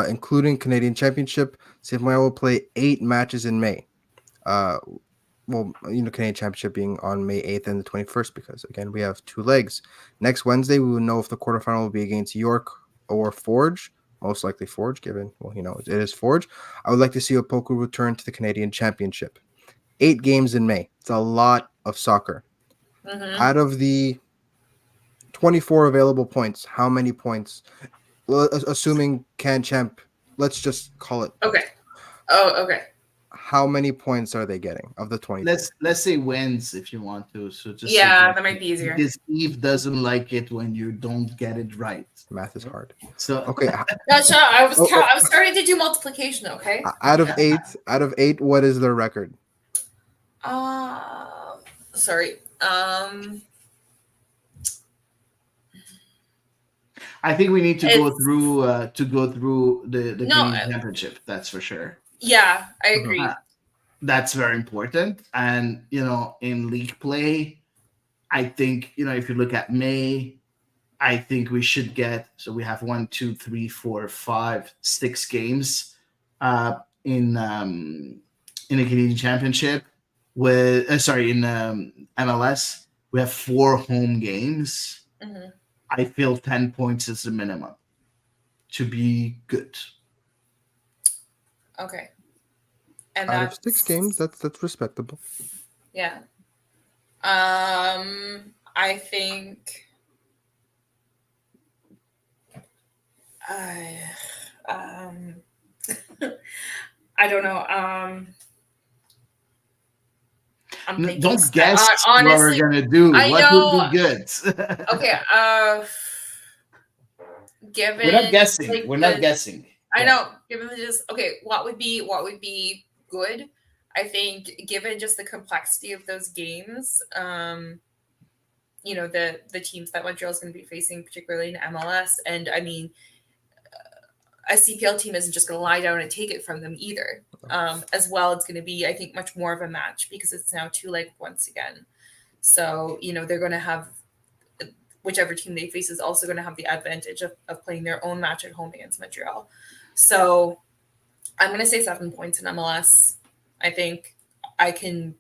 including Canadian Championship, CF Montreal will play 8 matches in May. Canadian Championship being on May 8th and the 21st, because, again, we have 2 legs. Next Wednesday, we will know if the quarterfinal will be against York or Forge. Most likely Forge, given, it is Forge. I would like to see Opoku return to the Canadian Championship. 8 games in May. It's a lot of soccer. Mm-hmm. Out of the 24 available points, how many points? Well, assuming Can-Champ, let's just call it. Okay. Oh, okay. How many points are they getting of the 20? Let's say wins if you want to. So just that might be easier. Because Eve doesn't like it when you don't get it right. Math is hard. So okay. Gotcha. I was starting to do multiplication. Okay. Out of eight, what is their record? Sorry. I think we need to go It's- through the No, Canadian Championship. That's for sure. yeah, I Mhm. agree. That's very important. And in league play, I think if you look at May, I think we should get. So we have 1, 2, 3, 4, 5, 6 games in the Canadian Championship. With in MLS, we have 4 home games. Mhm. I feel 10 points is the minimum to be good. Okay. And Out of that's 6 games, that's respectable. yeah. I think I I don't know. I'm thinking. Don't guess honestly, what we're gonna do. I What know. would be good? Okay. Given We're not guessing. like, We're not guessing. I know. Given just okay, what would be good? I think given just the complexity of those games, the teams that Montreal is going to be facing, particularly in MLS, and I mean, a CPL team isn't just going to lie down and take it from them either. As well, it's going to be, I think, much more of a match because it's now 2-legged once again. So they're going to have whichever team they face is also going to have the advantage of playing their own match at home against Montreal. So I'm going to say 7 points in MLS. I think I can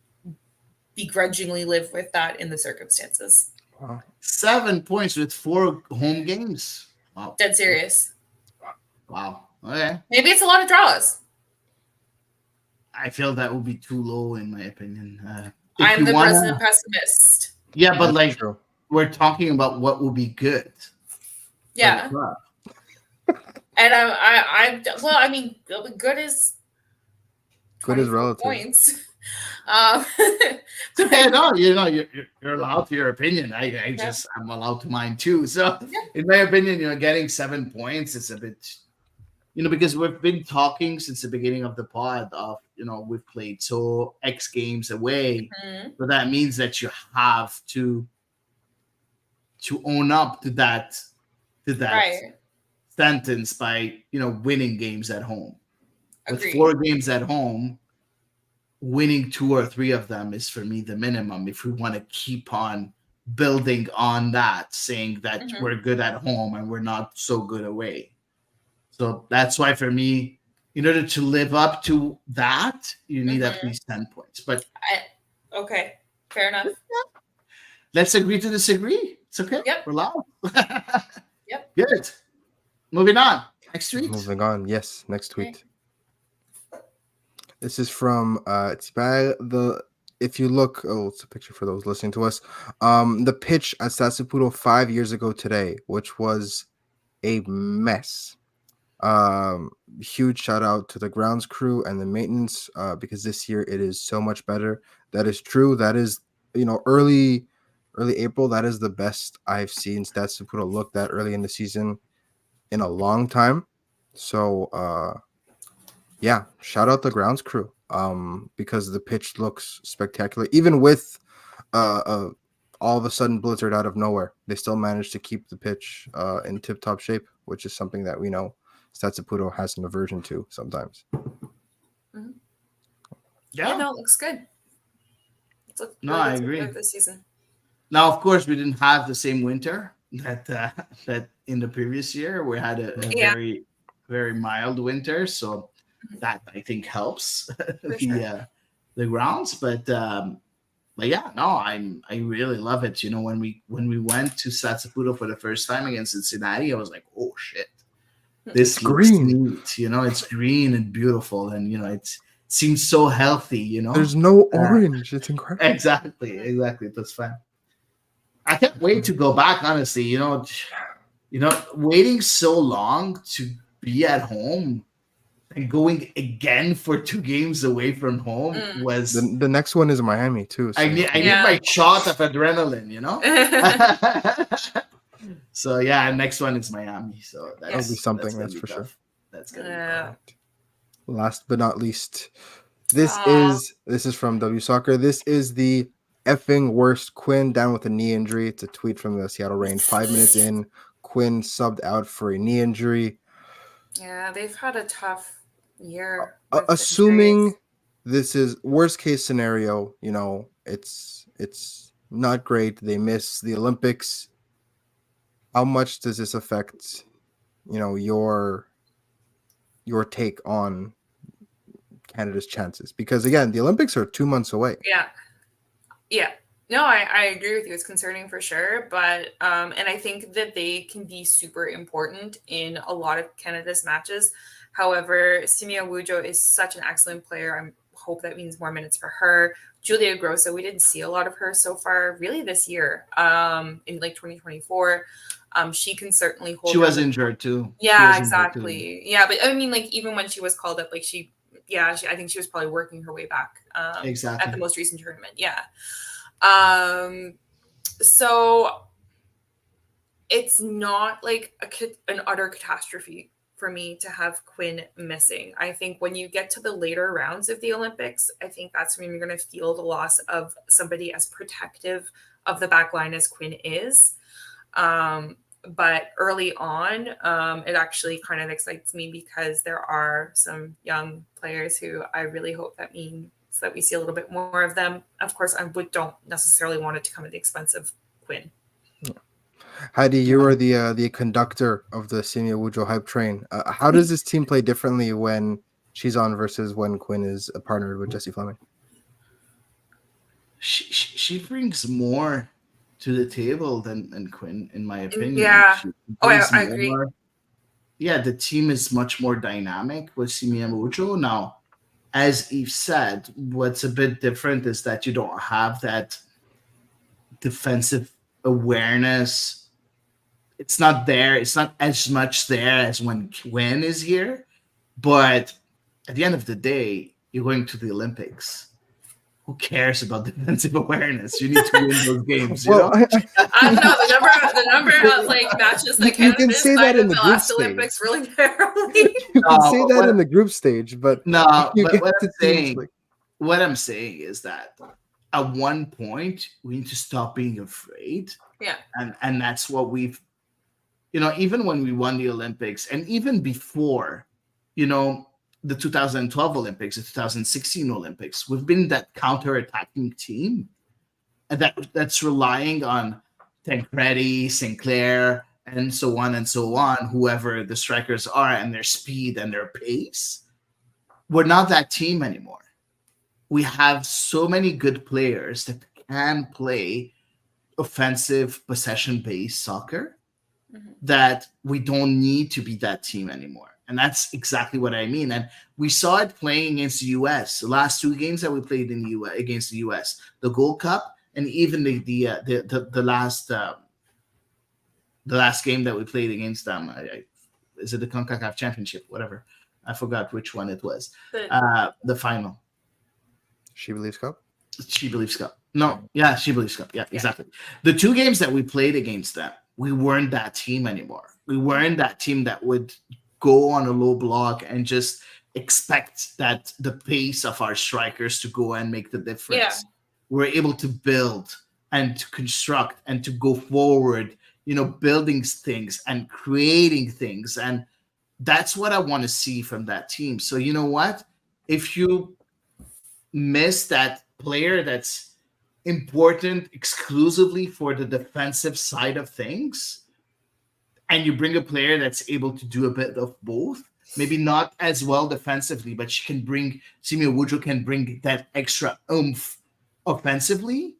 begrudgingly live with that in the circumstances. Wow. 7 points with 4 home games. Wow. Dead serious. Wow. Okay. Maybe it's a lot of draws. I feel that would be too low in my opinion. I'm the resident pessimist. Yeah, but That's true. we're talking about what would be good. Yeah. And I mean, good is relative. points. It's okay. No, you're allowed to your opinion. I'm allowed to mine too. So, in my opinion, getting 7 points is a bit, because we've been talking since the beginning of the pod of, we've played so X games away, but that means that you have to own up to that right. sentence by winning games at home. Agreed. With 4 games at home, winning 2 or 3 of them is for me the minimum if we want to keep on building on that, saying that we're good at home and we're not so good away. So that's why for me, in order to live up to that, you need at least 10 points. But okay, fair enough. Let's agree to disagree. It's okay. Yep. We're loud. Yep. Good. Moving on. Next tweet. Moving on. Yes, next tweet. Okay. This is from it's by if you look, it's a picture for those listening to us. The pitch at Sasaputo 5 years ago today, which was a mess. Huge shout out to the grounds crew and the maintenance because this year it is so much better. That is true. That is, early April. That is the best I've seen Stade Saputo look that early in the season in a long time. So yeah, shout out the grounds crew because the pitch looks spectacular. Even with all of a sudden blizzard out of nowhere, they still managed to keep the pitch in tip-top shape, which is something that we know Stade Saputo has an aversion to sometimes. Yeah, no, it looks good. I agree. This season. Now, of course, we didn't have the same winter that in the previous year. We had a very, very mild winter, so that I think helps the grounds. But yeah, no, I really love it. When we went to Stade Saputo for the first time against Cincinnati, I was like, oh shit, this looks green. neat. It's green and beautiful, and it seems so healthy. There's no orange. It's incredible. Exactly. It was fun. I can't wait to go back. Honestly, waiting so long to be at home and going again for 2 games away from home was the next one is Miami too. So. I need my shot of adrenaline, So yeah, next one is Miami. So that'll be something. That's for sure. That's gonna be last but not least, this is from W Soccer. This is the effing worst. Quinn down with a knee injury. It's a tweet from the Seattle Range. 5 minutes in, Quinn subbed out for a knee injury. Yeah, they've had a tough year. Assuming this is worst case scenario, it's not great. They miss the Olympics. How much does this affect, your take on Canada's chances? Because again, the Olympics are 2 months away. Yeah. No, I agree with you. It's concerning for sure, but and I think that they can be super important in a lot of Canada's matches. However, Simia Wujo is such an excellent player. I hope that means more minutes for her. Julia Grosso, we didn't see a lot of her so far, really this year. In 2024, she can certainly hold. She was injured too. Yeah, exactly. Yeah, but I mean, even when she was called up, I think she was probably working her way back. Exactly. At the most recent tournament. Yeah. So it's not an utter catastrophe for me to have Quinn missing. I think when you get to the later rounds of the Olympics, I think that's when you're going to feel the loss of somebody as protective of the back line as Quinn is. But early on, it actually kind of excites me because there are some young players who I really hope that means that we see a little bit more of them. Of course, don't necessarily want it to come at the expense of Quinn. Heidi, you are the conductor of the Simia Wujo hype train. How does this team play differently when she's on versus when Quinn is partnered with Jessie Fleming? She brings more to the table than Quinn, in my opinion. Yeah. I agree. Yeah, the team is much more dynamic with Simia Wujo. Now, as Eve said, what's a bit different is that you don't have that defensive awareness. It's not there. It's not as much there as when Quinn is here. But at the end of the day, you're going to the Olympics. Who cares about defensive awareness? You need to win those games, you know? I know the number of matches that Canada missed in the last Olympics really narrowly. You can say that in the group stage, but what I'm saying is that at one point we need to stop being afraid. Yeah. And that's what we've, even when we won the Olympics and even before, the 2012 Olympics, the 2016 Olympics, we've been that counter-attacking team, and that's relying on Tancredi, Sinclair, and so on, whoever the strikers are, and their speed and their pace. We're not that team anymore. We have so many good players that can play offensive, possession-based soccer that we don't need to be that team anymore. And that's exactly what I mean. And we saw it playing against the U.S. The last two games that we played in the U.S. against the U.S., the Gold Cup, and even the last game that we played against them. Is it the CONCACAF Championship? Whatever. I forgot which one it was. The final. She Believes Cup? She Believes Cup. No. Yeah, She Believes Cup. Yeah, exactly. The two games that we played against them, we weren't that team anymore. We weren't that team that would go on a low block and just expect that the pace of our strikers to go and make the difference. Yeah. We're able to build and to construct and to go forward, building things and creating things. And that's what I want to see from that team. So you know what? If you miss that player that's important exclusively for the defensive side of things, and you bring a player that's able to do a bit of both, maybe not as well defensively, but Simia Wujo can bring that extra oomph offensively,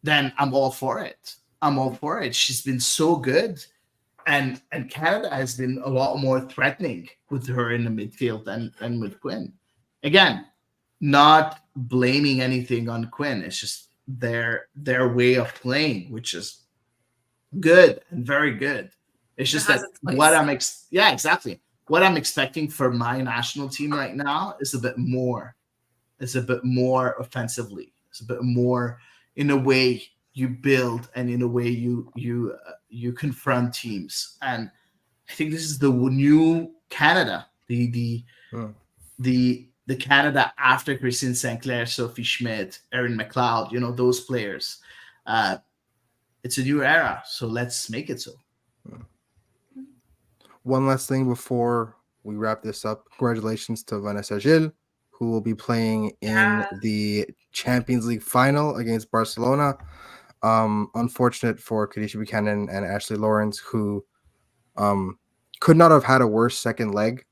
then I'm all for it. She's been so good. And Canada has been a lot more threatening with her in the midfield than with Quinn. Again, not blaming anything on Quinn. It's just their way of playing, which is good and very good. It's just that exactly. What I'm expecting for my national team right now is a bit more. It's a bit more offensively. It's a bit more in a way you build and in a way you confront teams. And I think this is the new Canada, the the Canada after Christine Sinclair, Sophie Schmidt, Erin McLeod, those players. It's a new era, so let's make it so. One last thing before we wrap this up. Congratulations to Vanessa Gil, who will be playing in the Champions League final against Barcelona. Unfortunate for Khadijah Buchanan and Ashley Lawrence, who could not have had a worse second leg.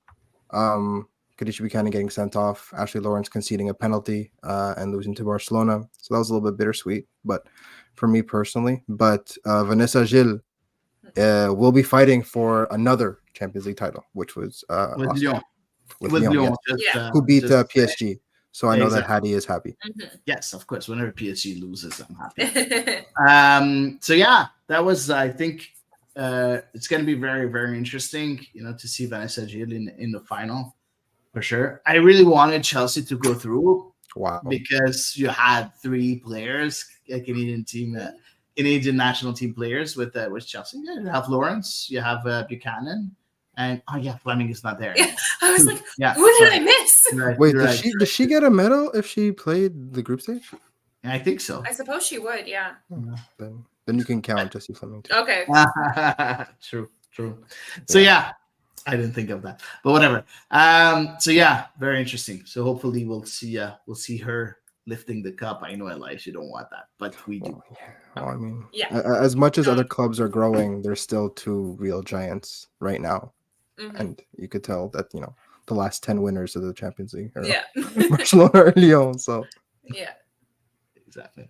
Khadijah Buchanan getting sent off, Ashley Lawrence conceding a penalty and losing to Barcelona. So that was a little bit bittersweet, but for me personally. But Vanessa Gil will be fighting for another Champions League title, which was with Lyon. With Lyon, yes. Who beat PSG. So I know that Hady is happy. Yes, of course. Whenever PSG loses, I'm happy. So yeah, that was, I think, it's going to be very, very interesting, to see Vanessa Gil in the final, for sure. I really wanted Chelsea to go through. Wow. Because you had 3 players, a Canadian Canadian national team players with Chelsea. You have Lawrence, you have Buchanan, and Fleming is not there. I was like, who did I miss? Right, wait, does she get a medal if she played the group stage? I think so. I suppose she would, yeah. Then you can count Jessie Fleming too. Okay. True. So yeah, I didn't think of that, but whatever. So yeah, very interesting. So hopefully we'll see her lifting the cup. I know, Elias, you don't want that, but we do. Well, I mean, as much as other clubs are growing, there's still 2 real giants right now, and you could tell that the last 10 winners of the Champions League are Barcelona or Lyon. So exactly.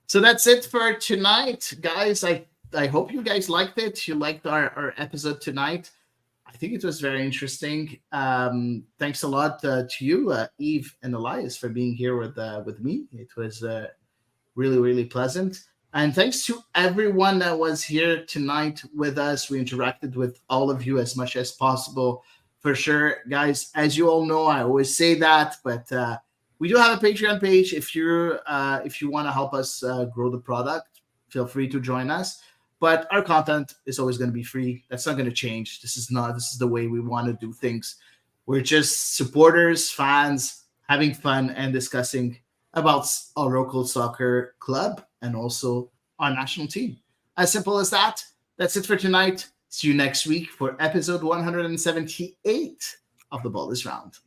So that's it for tonight, guys. I hope you guys liked it. You liked our episode tonight. I think it was very interesting. Thanks a lot to you, Eve and Elias, for being here with me. It was really, really pleasant. And thanks to everyone that was here tonight with us. We interacted with all of you as much as possible, for sure. Guys, as you all know, I always say that, but we do have a Patreon page. If you want to help us grow the product, feel free to join us. But our content is always going to be free. That's not going to change. This is the way we want to do things. We're just supporters, fans, having fun and discussing about our local soccer club and also our national team. As simple as that. That's it for tonight. See you next week for episode 178 of The Ball is Round.